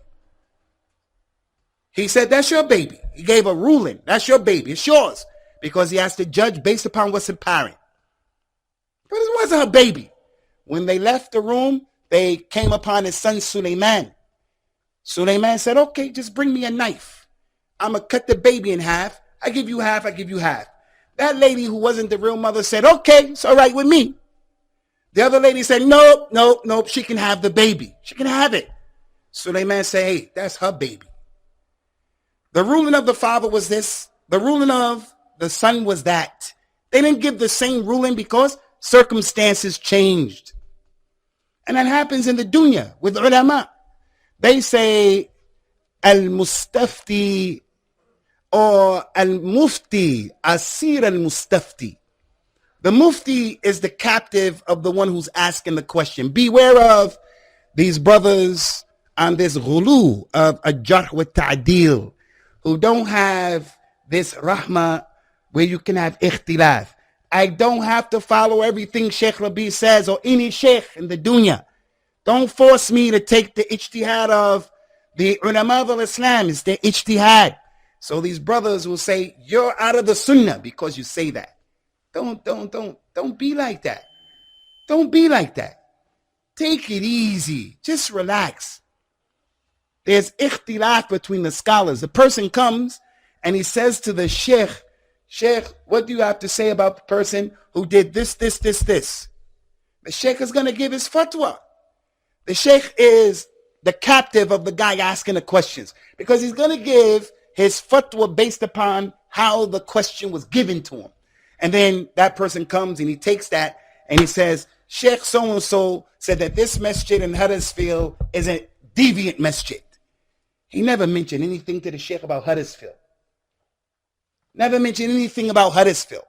Speaker 2: He said, that's your baby. He gave a ruling. That's your baby. It's yours. Because he has to judge based upon what's apparent. But it wasn't her baby. When they left the room, they came upon his son Sulaiman. Sulaiman said, okay, just bring me a knife. I'm going to cut the baby in half. I give you half. I give you half. That lady who wasn't the real mother said, okay, it's all right with me. The other lady said, nope, nope, nope. She can have the baby. She can have it. Sulaiman said, hey, that's her baby. The ruling of the father was this. The ruling of the son was that. They didn't give the same ruling because circumstances changed. And that happens in the dunya with ulama. They say al-mustafti or al-mufti, asir al-mustafti. The mufti is the captive of the one who's asking the question. Beware of these brothers on this ghulu of a jarh wa ta'dil who don't have this rahmah where you can have ikhtilaf. I don't have to follow everything Sheikh Rabi says or any sheikh in the dunya. Don't force me to take the ijtihad of the ulama of Islam. It's their ijtihad. So these brothers will say, you're out of the sunnah because you say that. Don't be like that. Don't be like that. Take it easy. Just relax. There's ikhtilaf between the scholars. The person comes and he says to the sheikh, Sheikh, what do you have to say about the person who did this, this, this, this? The sheikh is going to give his fatwa. The sheikh is the captive of the guy asking the questions because he's going to give his fatwa based upon how the question was given to him. And then that person comes and he takes that and he says, Sheikh so-and-so said that this masjid in Huddersfield is a deviant masjid. He never mentioned anything to the sheikh about Huddersfield. Never mentioned anything about Huddersfield.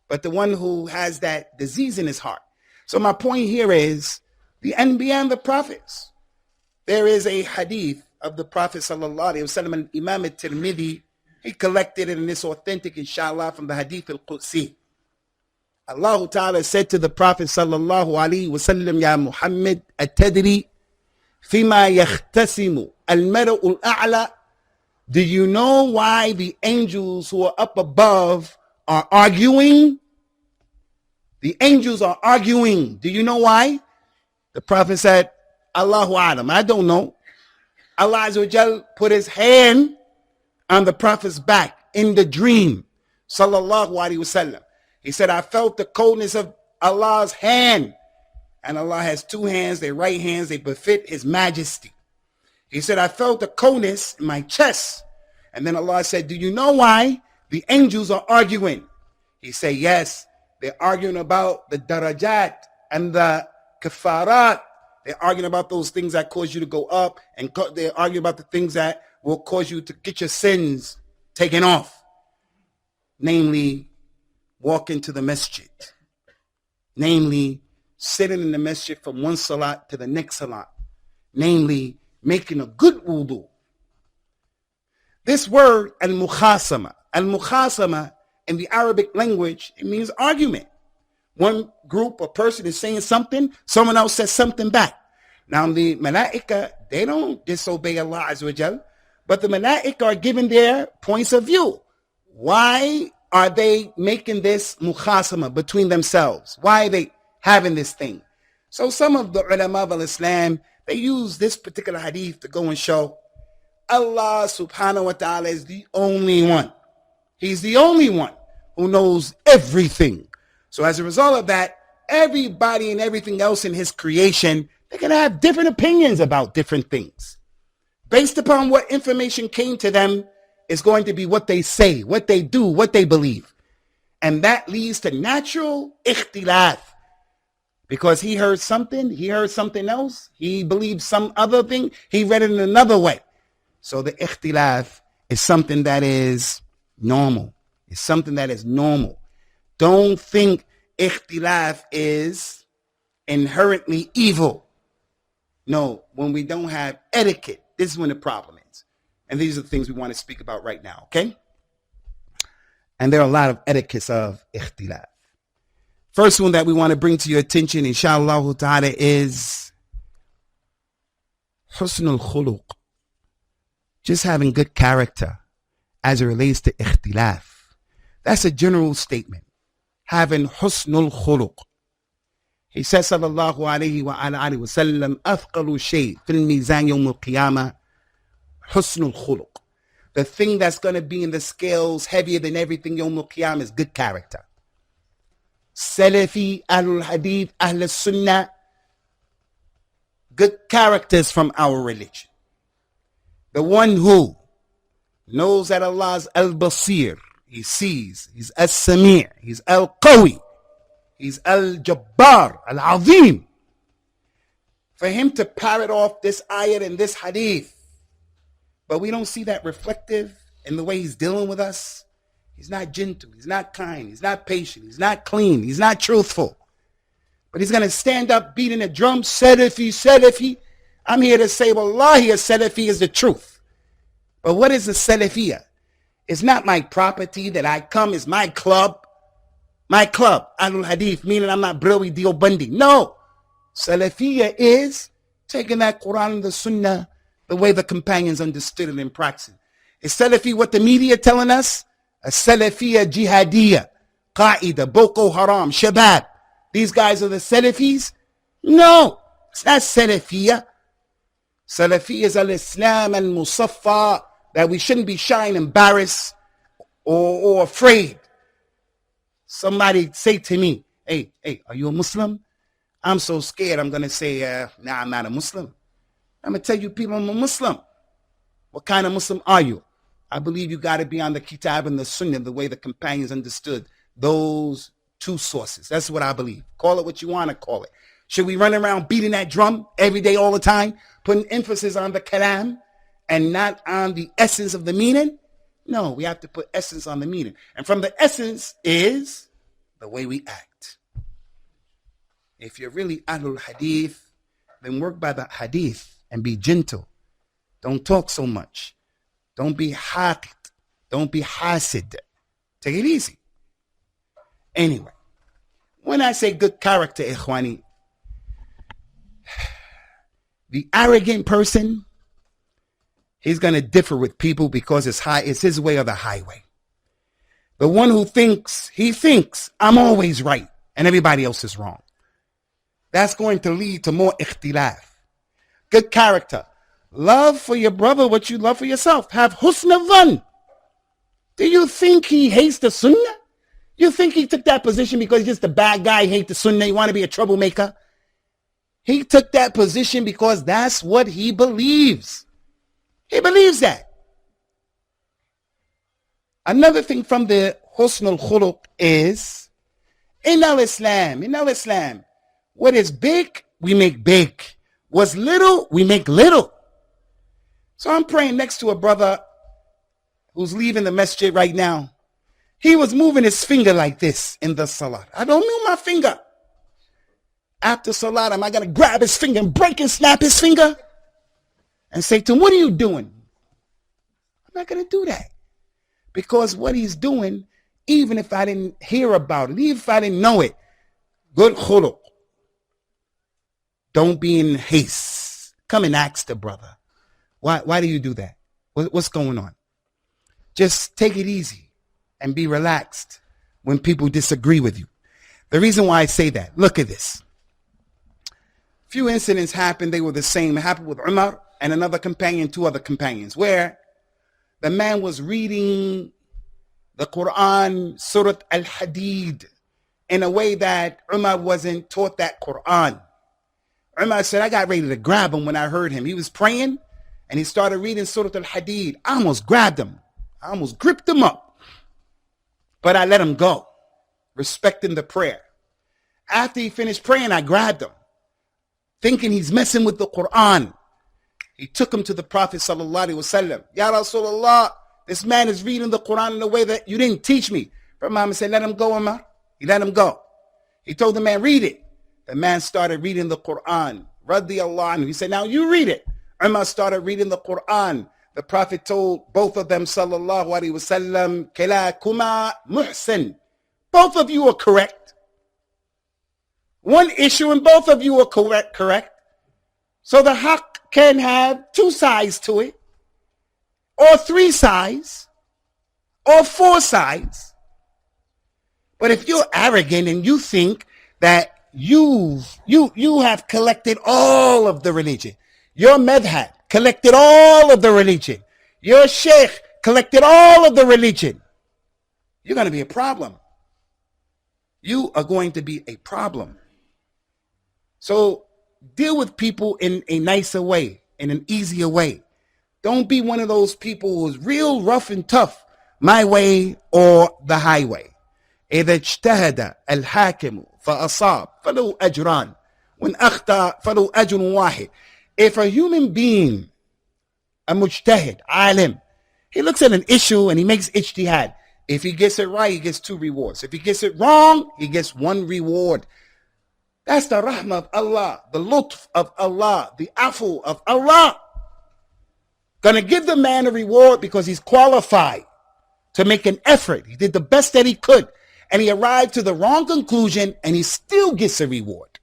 Speaker 2: But the one who has that disease in his heart. So my point here is the Anbiya and the prophets. There is a hadith of the Prophet sallallahu alaihi wasallam, and Imam al-Tirmidhi, he collected it and it's authentic, inshallah, from the hadith al-Qudsi. Allah Ta'ala said to the Prophet sallallahu alaihi wasallam, Ya Muhammad, atadri فيما يختسم الملأ الأعلى. Do you know why the angels who are up above are arguing? The angels are arguing. Do you know why? The Prophet said, Allahu Alam. I don't know. Allah Azza wa Jal put his hand on the Prophet's back in the dream. Sallallahu Alaihi Wasallam. He said, I felt the coldness of Allah's hand. And Allah has two hands, their right hands, they befit his majesty. He said, I felt the coldness in my chest. And then Allah said, do you know why the angels are arguing? He said, yes, they're arguing about the darajat and the kafarat. They're arguing about those things that cause you to go up, and they're arguing about the things that will cause you to get your sins taken off. Namely, walking to the masjid. Namely, sitting in the masjid from one salat to the next salat. Namely, making a good wudu. This word, al-mukhasama. Al-mukhasama in the Arabic language, it means argument. One group or person is saying something, someone else says something back. Now the malaika, they don't disobey Allah Azza wa Jal, but the malaika are giving their points of view. Why are they making this mukhasama between themselves? Why are they having this thing? So some of the ulama of Islam, they use this particular hadith to go and show Allah subhanahu wa ta'ala is the only one. He's the only one who knows everything. So as a result of that, everybody and everything else in his creation, they're going to have different opinions about different things. Based upon what information came to them is going to be what they say, what they do, what they believe. And that leads to natural ikhtilaf. Because he heard something else, he believed some other thing, he read it in another way. So the ikhtilaf is something that is normal. It's something that is normal. Don't think ikhtilaf is inherently evil. No, when we don't have etiquette, this is when the problem is. And these are the things we want to speak about right now, okay? And there are a lot of etiquettes of ikhtilaf. First one that we want to bring to your attention, inshallah ta'ala, is husnul khuluq. Just having good character as it relates to ikhtilaf. That's a general statement. Having husnul khuluq. He says, sallallahu alayhi wa alihi wa sallam, athqalu shay fil mizan yawm al-qiyamah, husnul khuluq. The thing that's going to be in the scales heavier than everything yawm al-qiyamah is good character. Salafi, Ahlul Hadith, Ahlul Sunnah, good characters from our religion. The one who knows that Allah is Al-Basir, he sees, he's As-Sami', he's Al-Qawi, he's Al-Jabbar, Al-Azim. For him to parrot off this ayat and this hadith, but we don't see that reflective in the way he's dealing with us. He's not gentle, he's not kind, he's not patient, he's not clean, he's not truthful. But he's going to stand up beating a drum, Salafi, Salafi. I'm here to say, wallahi, a Salafi is the truth. But what is a Salafiyah? It's not my property that I come, it's my club. My club, Ahlul Hadith, meaning I'm not Brawi Deobandi. No. Salafiyah is taking that Quran and the Sunnah the way the companions understood it and practiced it. Is Salafi what the media telling us? A Salafiyah Jihadiyah, Qaeda, Boko Haram, Shabab. These guys are the Salafis? No, it's not Salafiyah. Salafiyah is al-Islam al-Musaffa, that we shouldn't be shy and embarrassed or afraid. Somebody say to me, hey, are you a Muslim? I'm so scared I'm going to say, nah, I'm not a Muslim. I'm going to tell you people I'm a Muslim. What kind of Muslim are you? I believe you got to be on the Kitab and the Sunnah, the way the companions understood those two sources. That's what I believe. Call it what you want to call it. Should we run around beating that drum every day, all the time, putting emphasis on the kalam and not on the essence of the meaning? No, we have to put essence on the meaning. And from the essence is the way we act. If you're really Ahlul Hadith, then work by the Hadith and be gentle. Don't talk so much. Don't be haqid. Don't be hasid. Take it easy. Anyway, when I say good character, ikhwani, The arrogant person, he's going to differ with people because it's his way or the highway. The one who thinks I'm always right and everybody else is wrong. That's going to lead to more ikhtilaf. Good character. Love for your brother what you love for yourself. Have husna dhan. Do you think he hates the sunnah? You think he took that position because he's just a bad guy, hate the sunnah, he want to be a troublemaker? He took that position because that's what he believes. He believes that. Another thing from the husn al-khuluq is, in al-Islam, what is big, we make big. What's little, we make little. So I'm praying next to a brother who's leaving the masjid right now. He was moving his finger like this in the salat. I don't move my finger. After salat, am I going to grab his finger and break and snap his finger? And say to him, what are you doing? I'm not going to do that. Because what he's doing, even if I didn't hear about it, even if I didn't know it, good khuluq. Don't be in haste. Come and ask the brother. Why do you do that? What's going on? Just take it easy and be relaxed when people disagree with you. The reason why I say that, look at this. Few incidents happened. They were the same. It happened with Umar and another companion, two other companions, where the man was reading the Quran, Surah Al-Hadid, in a way that Umar wasn't taught that Quran. Umar said, I got ready to grab him when I heard him. He was praying and he started reading Surah Al-Hadid. I almost grabbed him. I almost gripped him up. But I let him go, respecting the prayer. After he finished praying, I grabbed him, thinking he's messing with the Quran. He took him to the Prophet sallallahu alaihi wasallam. Ya Rasulullah, this man is reading the Quran in a way that you didn't teach me. Prophet Muhammad said, let him go, Umar. He let him go. He told the man, read it. The man started reading the Quran. Radiyallahu anhu. He said, now you read it. Umar started reading the Quran. The Prophet told both of them, sallallahu alaihi wasallam, kilakuma muhsin. Both of you are correct. One issue and both of you are correct. So the haqq can have two sides to it, or three sides, or four sides. But if you're arrogant and you think that you have collected all of the religion, your madhab collected all of the religion, your sheikh collected all of the religion, you're going to be a problem. You are going to be a problem. So deal with people in a nicer way, in an easier way. Don't be one of those people who's real rough and tough, my way or the highway. إذا اجتهد الحاكم فأصاب فله أجران وإن أخطأ فله أجر واحد. If a human being, a mujtahid, alim, he looks at an issue and he makes ijtihad. If he gets it right, he gets 2 rewards. If he gets it wrong, he gets 1 reward. That's the rahmah of Allah, the lutf of Allah, the afu of Allah. Gonna give the man a reward because he's qualified to make an effort. He did the best that he could. And he arrived to the wrong conclusion and he still gets a reward.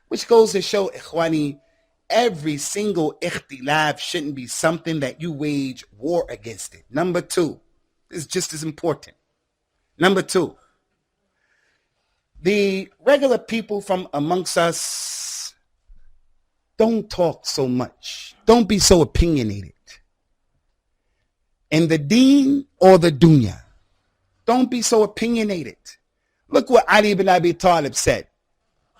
Speaker 2: Which goes to show, ikhwani, every single ikhtilaf shouldn't be something that you wage war against it. Number 2, this is just as important. Number 2, the regular people from amongst us, don't talk so much. Don't be so opinionated. In the deen or the dunya, don't be so opinionated. Look what Ali ibn Abi Talib said.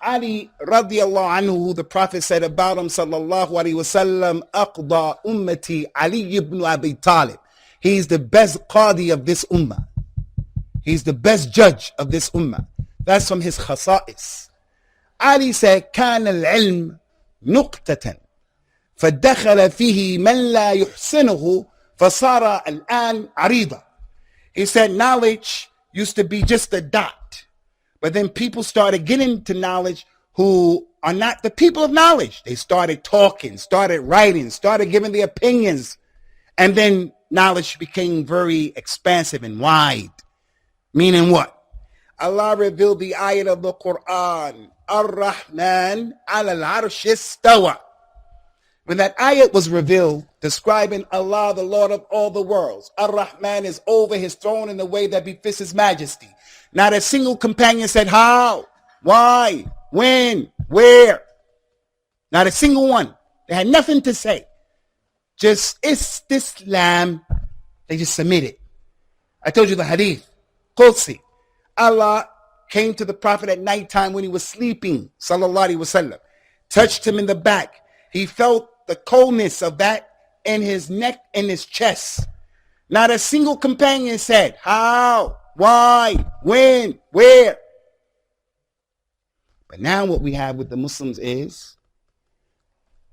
Speaker 2: Ali radiallahu anhu, who the Prophet said about him, sallallahu alaihi wasallam, aqda ummati Ali ibn Abi Talib. He's the best qadi of this ummah. He's the best judge of this ummah. That's from his khasa'is. Ali said, كان العلم نقطة فدخل فيه من لا يحسنه فصار الآن عريضة. He said knowledge used to be just a dot. But then people started getting to knowledge who are not the people of knowledge. They started talking, started writing, started giving their opinions. And then knowledge became very expansive and wide. Meaning what? Allah revealed the ayat of the Quran. Ar-Rahman ala al-arsh istawa. When that ayat was revealed, describing Allah, the Lord of all the worlds, Ar-Rahman is over his throne in the way that befits his majesty. Not a single companion said, how, why, when, where. Not a single one. They had nothing to say. Just Islam. They just submitted. I told you the hadith. Qudsi. Allah came to the Prophet at nighttime when he was sleeping, sallallahu alaihi wasallam, touched him in the back. He felt the coldness of that in his neck and his chest. Not a single companion said, how, why, when, where. But now what we have with the Muslims is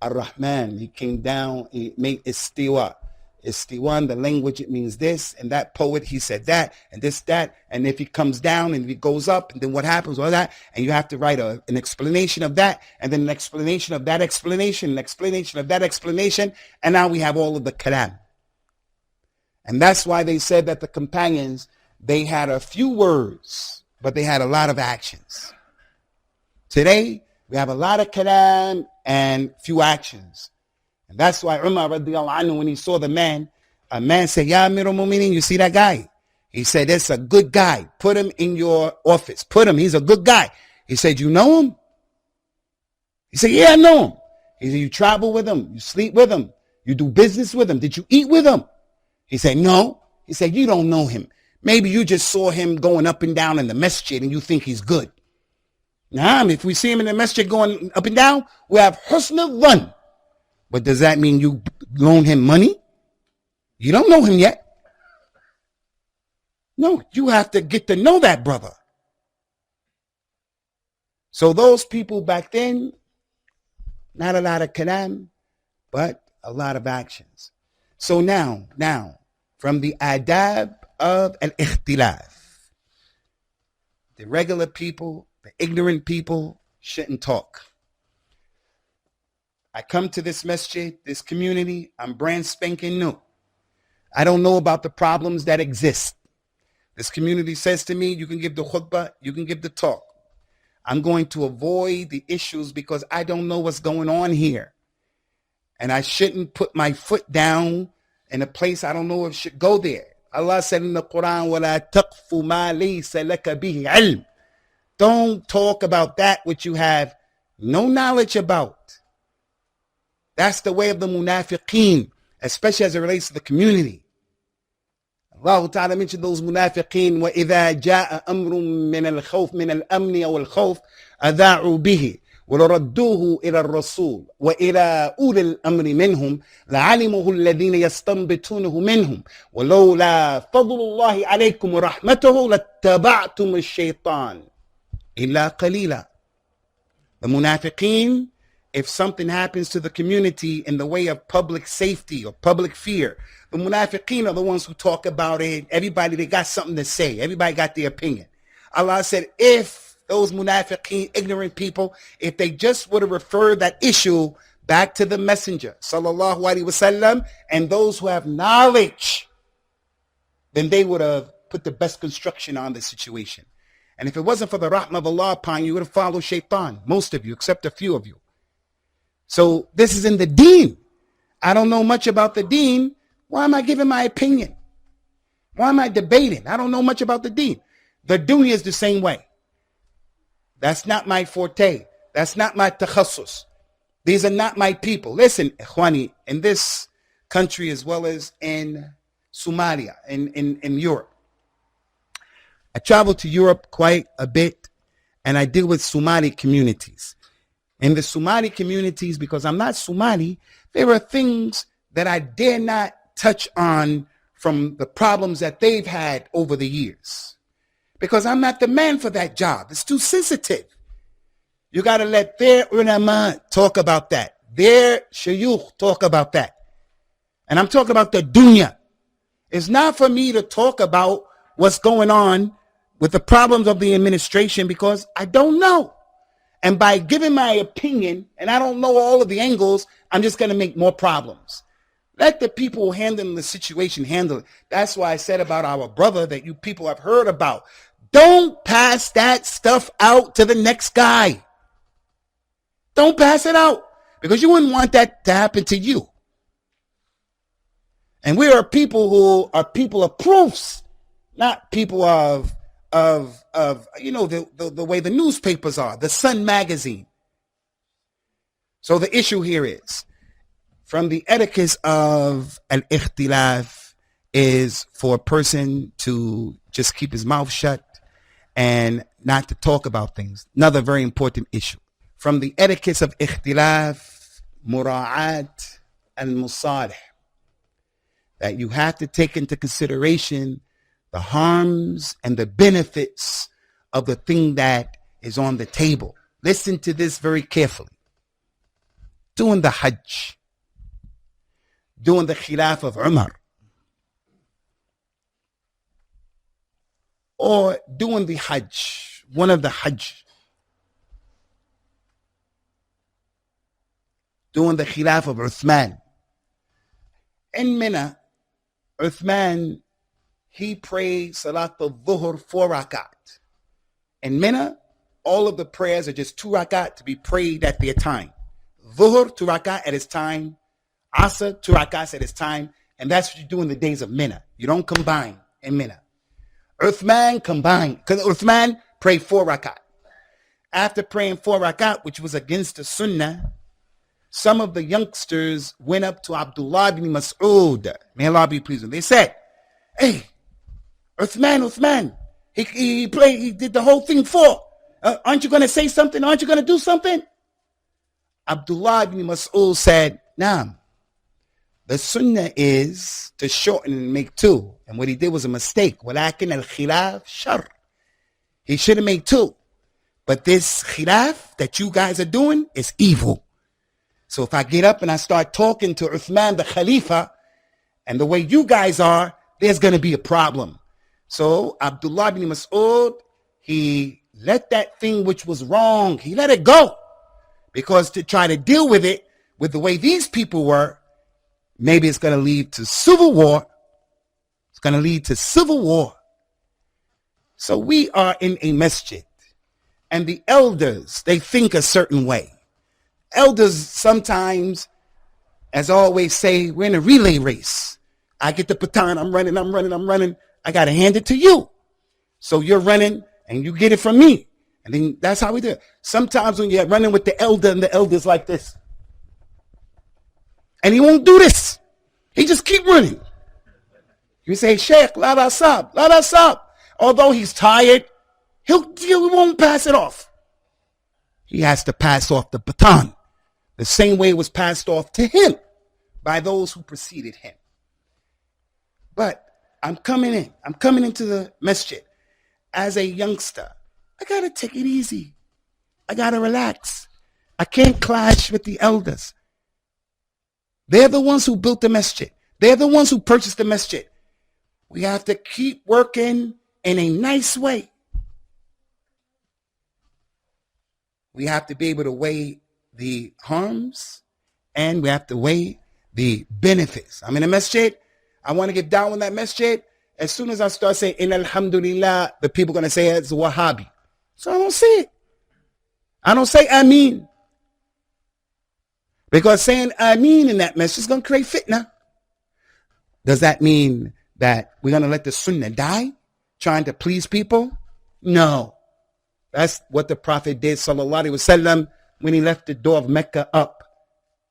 Speaker 2: Ar-Rahman. He came down, he made istiwa. Istiwa in the language, it means this, and that poet, he said that, and this, that, and if he comes down and he goes up, and then what happens, all that, and you have to write an explanation of that, and then an explanation of that explanation, an explanation of that explanation, and now we have all of the kalam. And that's why they said that the companions, they had a few words, but they had a lot of actions. Today, we have a lot of kalam and few actions. And that's why Umar radiallahu anhu, when he saw the man, a man said, Ya Amirul Mu'minin, you see that guy? He said, that's a good guy. Put him in your office. Put him. He's a good guy. He said, you know him? He said, yeah, I know him. He said, you travel with him. You sleep with him. You do business with him. Did you eat with him? He said, no. He said, you don't know him. Maybe you just saw him going up and down in the masjid and you think he's good. Now, if we see him in the masjid going up and down, we have husn al-dhann. But does that mean you loan him money? You don't know him yet. No, you have to get to know that brother. So those people back then, not a lot of kalam, but a lot of actions. So now, from the adab of al-ikhtilaf, the regular people, the ignorant people shouldn't talk. I come to this masjid, this community, I'm brand spanking new. I don't know about the problems that exist. This community says to me, you can give the khutbah, you can give the talk. I'm going to avoid the issues because I don't know what's going on here. And I shouldn't put my foot down in a place I don't know if should go there. Allah said in the Quran, وَلَا تَقْفُ مَا لَيْسَ لَكَ بِهِ عِلْمٍ. Don't talk about that which you have no knowledge about. That's the way of the munafiqeen, especially as it relates to the community. Allah Ta'ala mentioned those munafiqeen, وَإِذَا جَاءَ أَمْرٌ مِّنَ الْخَوْفِ مِنَ الْأَمْنِ أَوْ الْخَوْفِ أَذَاعُوا بِهِ وَلَرَدُّوهُ إِلَى الرَّسُولِ وَإِلَى أُولِي الْأَمْرِ مِنْهُمْ لَعَلِمُهُ الَّذِينَ يَسْتَنبِطُونَهُ مِنْهُمْ وَلَوْلَا فَضْلُ اللَّهِ عَلَيْكُمْ وَرَحْمَتُهُ لَاتَّبَعْتُمُ الشَّيْطَانَ إِلَّا قَلِيلًا. The munafiqeen, if something happens to the community in the way of public safety or public fear, the munafiqeen are the ones who talk about it. Everybody, they got something to say. Everybody got their opinion. Allah said, if those munafiqeen, ignorant people, if they just would have referred that issue back to the messenger, sallallahu alaihi wasallam, and those who have knowledge, then they would have put the best construction on the situation. And if it wasn't for the rahmah of Allah upon you, you would have followed shaitan, most of you, except a few of you. So this is in the deen. I don't know much about the deen. Why am I giving my opinion? Why am I debating? I don't know much about the deen. The dunya is the same way. That's not my forte. That's not my takhassus. These are not my people. Listen, ikhwani, in this country as well as in Somalia, in Europe. I travel to Europe quite a bit, and I deal with Somali communities. In the Somali communities, because I'm not Somali, there are things that I dare not touch on from the problems that they've had over the years. Because I'm not the man for that job. It's too sensitive. You got to let their ulama talk about that. Their shayukh talk about that. And I'm talking about the dunya. It's not for me to talk about what's going on with the problems of the administration because I don't know. And by giving my opinion, and I don't know all of the angles, I'm just going to make more problems. Let the people handling the situation handle it. That's why I said about our brother that you people have heard about. Don't pass that stuff out to the next guy. Don't pass it out. because you wouldn't want that to happen to you. And we are people who are people of proofs, not people of the way the newspapers are, the Sun magazine. So the issue here is, from the etiquettes of al-ikhtilaf, is for a person to just keep his mouth shut and not to talk about things. Another very important issue. From the etiquettes of ikhtilaf, mura'at al-musalih, that you have to take into consideration the harms and the benefits of the thing that is on the table. Listen to this very carefully. Doing the Hajj, doing the Khilaf of Umar, or doing the Hajj, one of the Hajj, doing the Khilaf of Uthman. In Mina, Uthman, he prayed Salat al-Dhuhr 4 rakat. In Mina, all of the prayers are just 2 rakat to be prayed at their time. Dhuhr 2 rakat at its time, Asr 2 rakats at its time, and that's what you do in the days of Mina. You don't combine in Mina. Uthman combined, because Uthman prayed 4 rakat. After praying 4 rakat, which was against the Sunnah, some of the youngsters went up to Abdullah ibn Mas'ud. May Allah be pleased with him. They said, "Hey, Uthman, he played, he did the whole thing 4. Aren't you going to say something? Aren't you going to do something?" Abdullah ibn Mas'ud said, "Naam. The sunnah is to shorten and make 2. And what he did was a mistake. Walakin al-khilaf shar. He should have made 2. But this khilaf that you guys are doing is evil. So if I get up and I start talking to Uthman, the Khalifa, and the way you guys are, there's going to be a problem." So Abdullah ibn Mas'ud, he let that thing which was wrong, he let it go. Because to try to deal with it, with the way these people were, maybe it's going to lead to civil war. It's going to lead to civil war. So we are in a masjid, and the elders, they think a certain way. Elders sometimes, as I always say, we're in a relay race. I get the baton, I'm running. I got to hand it to you. So you're running, and you get it from me. And then that's how we do it. Sometimes when you're running with the elder, and the elder's like this. And he won't do this. He just keep running. You say, "Sheikh, la sab. Although he's tired, he won't pass it off. He has to pass off the baton the same way it was passed off to him by those who preceded him. But I'm coming into the masjid as a youngster. I got to take it easy. I got to relax. I can't clash with the elders. They're the ones who built the masjid. They're the ones who purchased the masjid. We have to keep working in a nice way. We have to be able to weigh the harms, and we have to weigh the benefits. I'm in a masjid. I want to get down on that masjid. As soon as I start saying, "In alhamdulillah," the people are going to say it's Wahhabi. So I don't say it. I don't say Ameen. Because saying Ameen in that message is going to create fitna. Does that mean that we're going to let the sunnah die, trying to please people? No. That's what the Prophet did, sallallahu alaihi wasallam, when he left the door of Mecca up.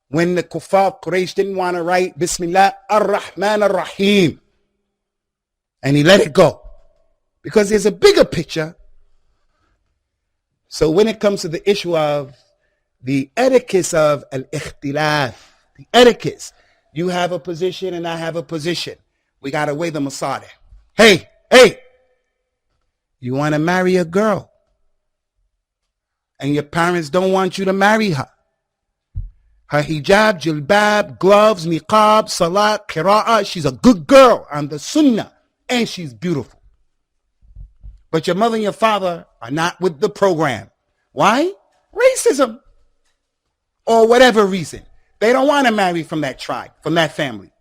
Speaker 2: When the kuffar Quraysh didn't want to write Bismillah ar-Rahman ar-Rahim, and he let it go. Because there's a bigger picture. So when it comes to the issue of the etiquettes of al-ikhtilaf, the etiquettes, you have a position and I have a position. We got to weigh the masalih. Hey, you want to marry a girl and your parents don't want you to marry her. Her hijab, jilbab, gloves, niqab, salat, qira'ah, she's a good girl on the sunnah and she's beautiful. But your mother and your father are not with the program. Why? Racism. Or whatever reason. They don't want to marry from that tribe, from that family.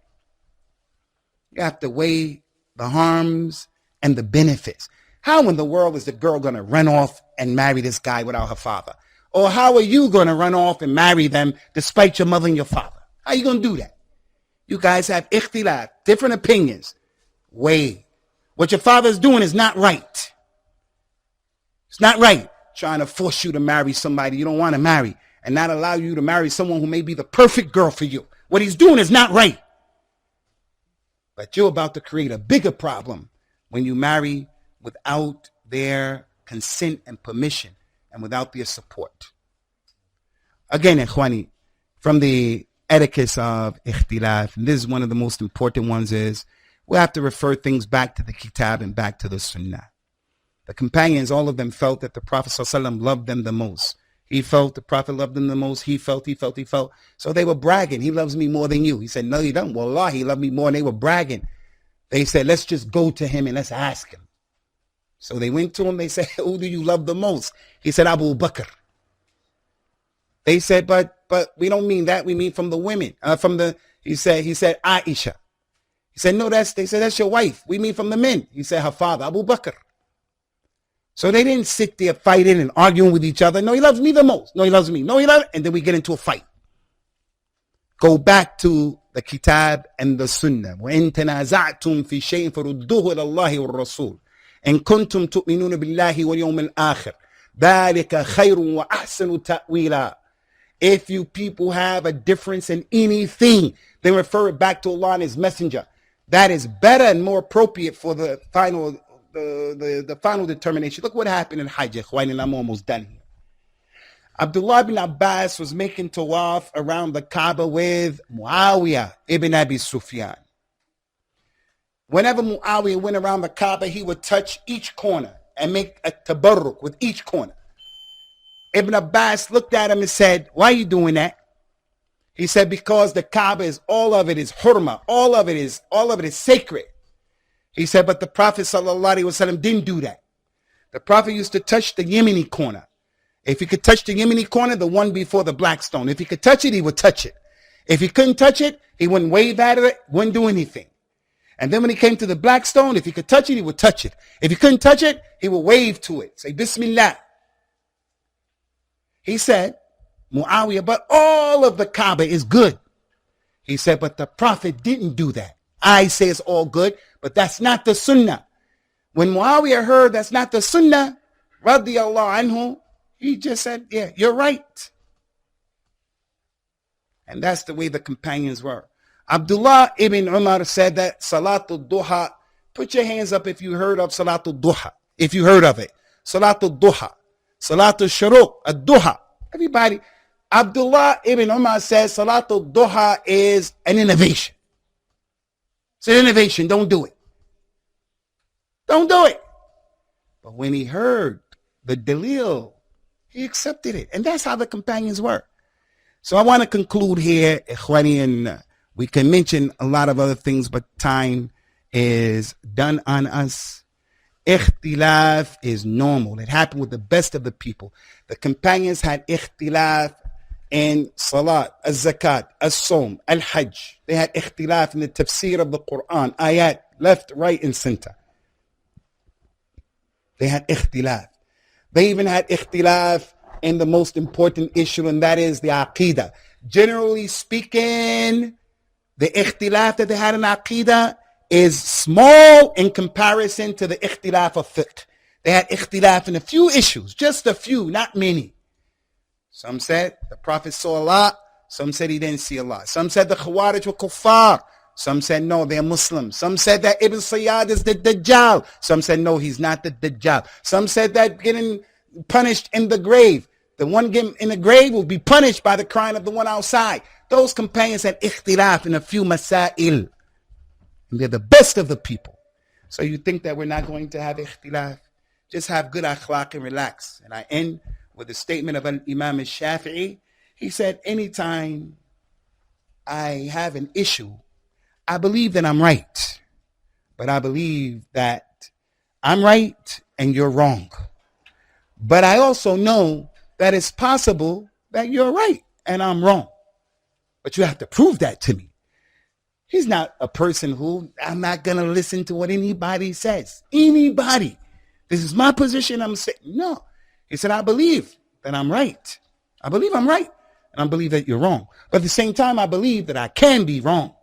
Speaker 2: You have to weigh the harms and the benefits. How in the world is the girl going to run off and marry this guy without her father? Or how are you going to run off and marry them despite your mother and your father? How are you going to do that? You guys have ikhtilaf, different opinions. Wait. What your father is doing is not right. It's not right. Trying to force you to marry somebody you don't want to marry and not allow you to marry someone who may be the perfect girl for you. What he's doing is not right. But you're about to create a bigger problem when you marry without their consent and permission and without their support. Again, ikhwani, from the etiquettes of ikhtilaf, and this is one of the most important ones, is we have to refer things back to the kitab and back to the sunnah. The companions, all of them felt that the Prophet ﷺ loved them the most. He felt the Prophet loved them the most. He felt. So they were bragging. He loves me more than you. He said, no, you don't. Wallah, he loved me more. And they were bragging. They said, let's just go to him and let's ask him. So they went to him. They said, who do you love the most? He said, Abu Bakr. They said, but we don't mean that. We mean from the women. He said, Aisha. He said, no, they said, that's your wife. We mean from the men. He said, her father, Abu Bakr. So they didn't sit there fighting and arguing with each other. No, he loves me the most. No, he loves me. No, he loves me. And then we get into a fight. Go back to the kitab and the sunnah. وَإِن تَنَازَعْتُمْ فِي شَيْءٍ فَرُدُّوهُ إِلَى اللَّهِ وَالرَّسُولِ إِن كُنتُمْ تُؤْمِنُونَ بِاللَّهِ وَالْيَوْمِ الْآخِرِ ذَلِكَ خَيْرٌ وَأَحْسَنُ تَأْوِيلًا. If you people have a difference in anything, then refer it back to Allah and His Messenger. That is better and more appropriate for the final determination. Look what happened in Hajj, and I'm almost done here. Abdullah ibn Abbas was making tawaf around the Kaaba with Muawiyah ibn Abi Sufyan. Whenever Muawiyah went around the Kaaba, he would touch each corner and make a tabarruk with each corner. Ibn Abbas looked at him and said, why are you doing that? He said, because the Kaaba is, all of it is hurma, all of it is sacred. He said, but the Prophet ﷺ didn't do that. The Prophet used to touch the Yemeni corner. If he could touch the Yemeni corner, the one before the black stone. If he could touch it, he would touch it. If he couldn't touch it, he wouldn't wave at it, wouldn't do anything. And then when he came to the black stone, if he could touch it, he would touch it. If he couldn't touch it, he would wave to it. Say, Bismillah. He said, Muawiyah, but all of the Kaaba is good. He said, but the Prophet didn't do that. I say it's all good, but that's not the sunnah. When Muawiyah heard that's not the sunnah, radiyallahu anhu, he just said, yeah, you're right. And that's the way the companions were. Abdullah ibn Umar said that Salatul Duha, put your hands up if you heard of Salatul Duha, if you heard of it. Salatul Duha, Salatul Shuruq, Ad-Duha. Everybody, Abdullah ibn Umar says Salatul Duha is an innovation. It's an innovation. Don't do it. Don't do it. But when he heard the dalil, he accepted it. And that's how the companions were. So I want to conclude here, Ikhwani, and we can mention a lot of other things, but time is done on us. Ikhtilaf is normal. It happened with the best of the people. The companions had ikhtilaf in salat, az-zakat, as-sawm, al-hajj. They had ikhtilaf in the tafsir of the Quran, ayat, left, right, and center. They had ikhtilaf. They even had ikhtilaf in the most important issue, and that is the aqidah. Generally speaking, the ikhtilaf that they had in aqidah is small in comparison to the ikhtilaf of fiqh. They had ikhtilaf in a few issues, just a few, not many. Some said the Prophet saw Allah. Some said he didn't see Allah. Some said the Khawarij were kuffar. Some said no, they're Muslims. Some said that Ibn Sayyad is the Dajjal. Some said no, he's not the Dajjal. Some said that getting punished in the grave, the one getting in the grave will be punished by the crying of the one outside. Those companions had ikhtilaf in a few masail. And they're the best of the people. So you think that we're not going to have ikhtilaf? Just have good akhlaq and relax. And I end with a statement of an Imam al-Shafi'i. He said, anytime I have an issue, I believe that I'm right. But I believe that I'm right and you're wrong. But I also know that it's possible that you're right and I'm wrong. But you have to prove that to me. He's not a person who, I'm not going to listen to what anybody says. Anybody. This is my position. I'm saying, no. He said, I believe that I'm right. I believe I'm right. And I believe that you're wrong. But at the same time, I believe that I can be wrong.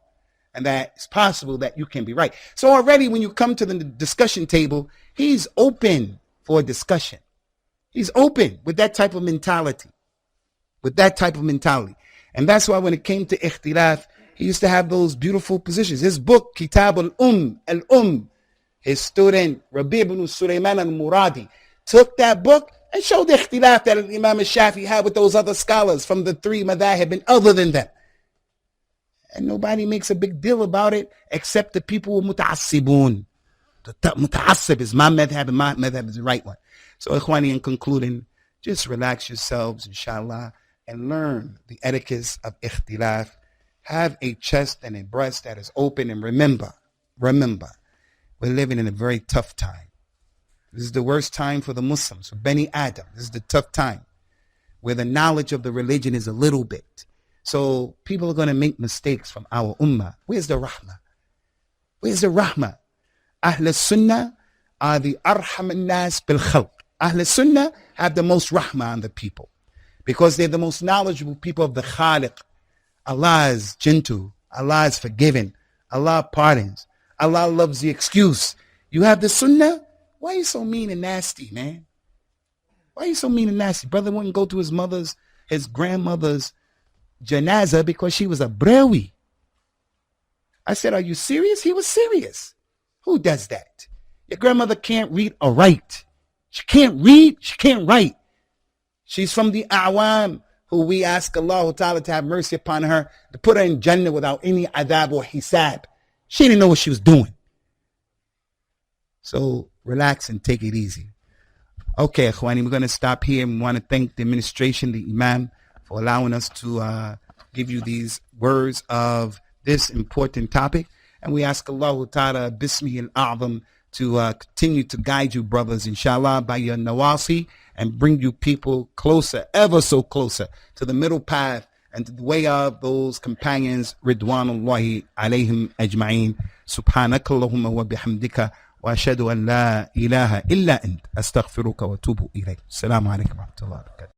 Speaker 2: And that it's possible that you can be right. So already when you come to the discussion table, he's open for a discussion. He's open with that type of mentality. And that's why when it came to ikhtilaf, he used to have those beautiful positions. His book, Kitab al-Umm, his student, Rabi ibn Sulaiman al-Muradi, took that book and showed the ikhtilaf that Imam al-Shafi had with those other scholars from the three madhahib and other than them. And nobody makes a big deal about it except the people who muta'assibun. The muta'assib is my madhab and my madhab is the right one. So ikhwani, in concluding, just relax yourselves, inshallah, and learn the etiquettes of ikhtilaf. Have a chest and a breast that is open, and remember, we're living in a very tough time. This is the worst time for the Muslims, for Bani Adam. This is the tough time where the knowledge of the religion is a little bit. So people are going to make mistakes from our ummah. Where's the rahmah? Ahl Sunnah are the arham nas bil khalq. Ahl Sunnah have the most rahmah on the people because they're the most knowledgeable people of the Khaliq. Allah is gentle. Allah is forgiving. Allah pardons. Allah loves the excuse. You have the Sunnah? Why are you so mean and nasty, man? Why are you so mean and nasty? Brother wouldn't go to his grandmother's janazah because she was a brewi. I said, are you serious? He was serious. Who does that? Your grandmother can't read or write. She can't read. She can't write. She's from the awam, who we ask Allah Ta'ala to have mercy upon her, to put her in Jannah without any adab or hisab. She didn't know what she was doing. So relax and take it easy. Okay, Ikhwani, we're going to stop here and we want to thank the administration, the Imam, for allowing us to give you these words of this important topic. And we ask Allah Ta'ala, Bismihi al-A'zam, to continue to guide you, brothers, inshallah, by your nawasi, and bring you people closer, ever so closer, to the middle path and to the way of those companions, Ridwanullahi alayhim ajma'in. Subhanakallahumma wa bihamdika. وأشهد أن لا إله إلا أنت أستغفرك وأتوب إليك. السلام عليكم ورحمة الله وبركاته.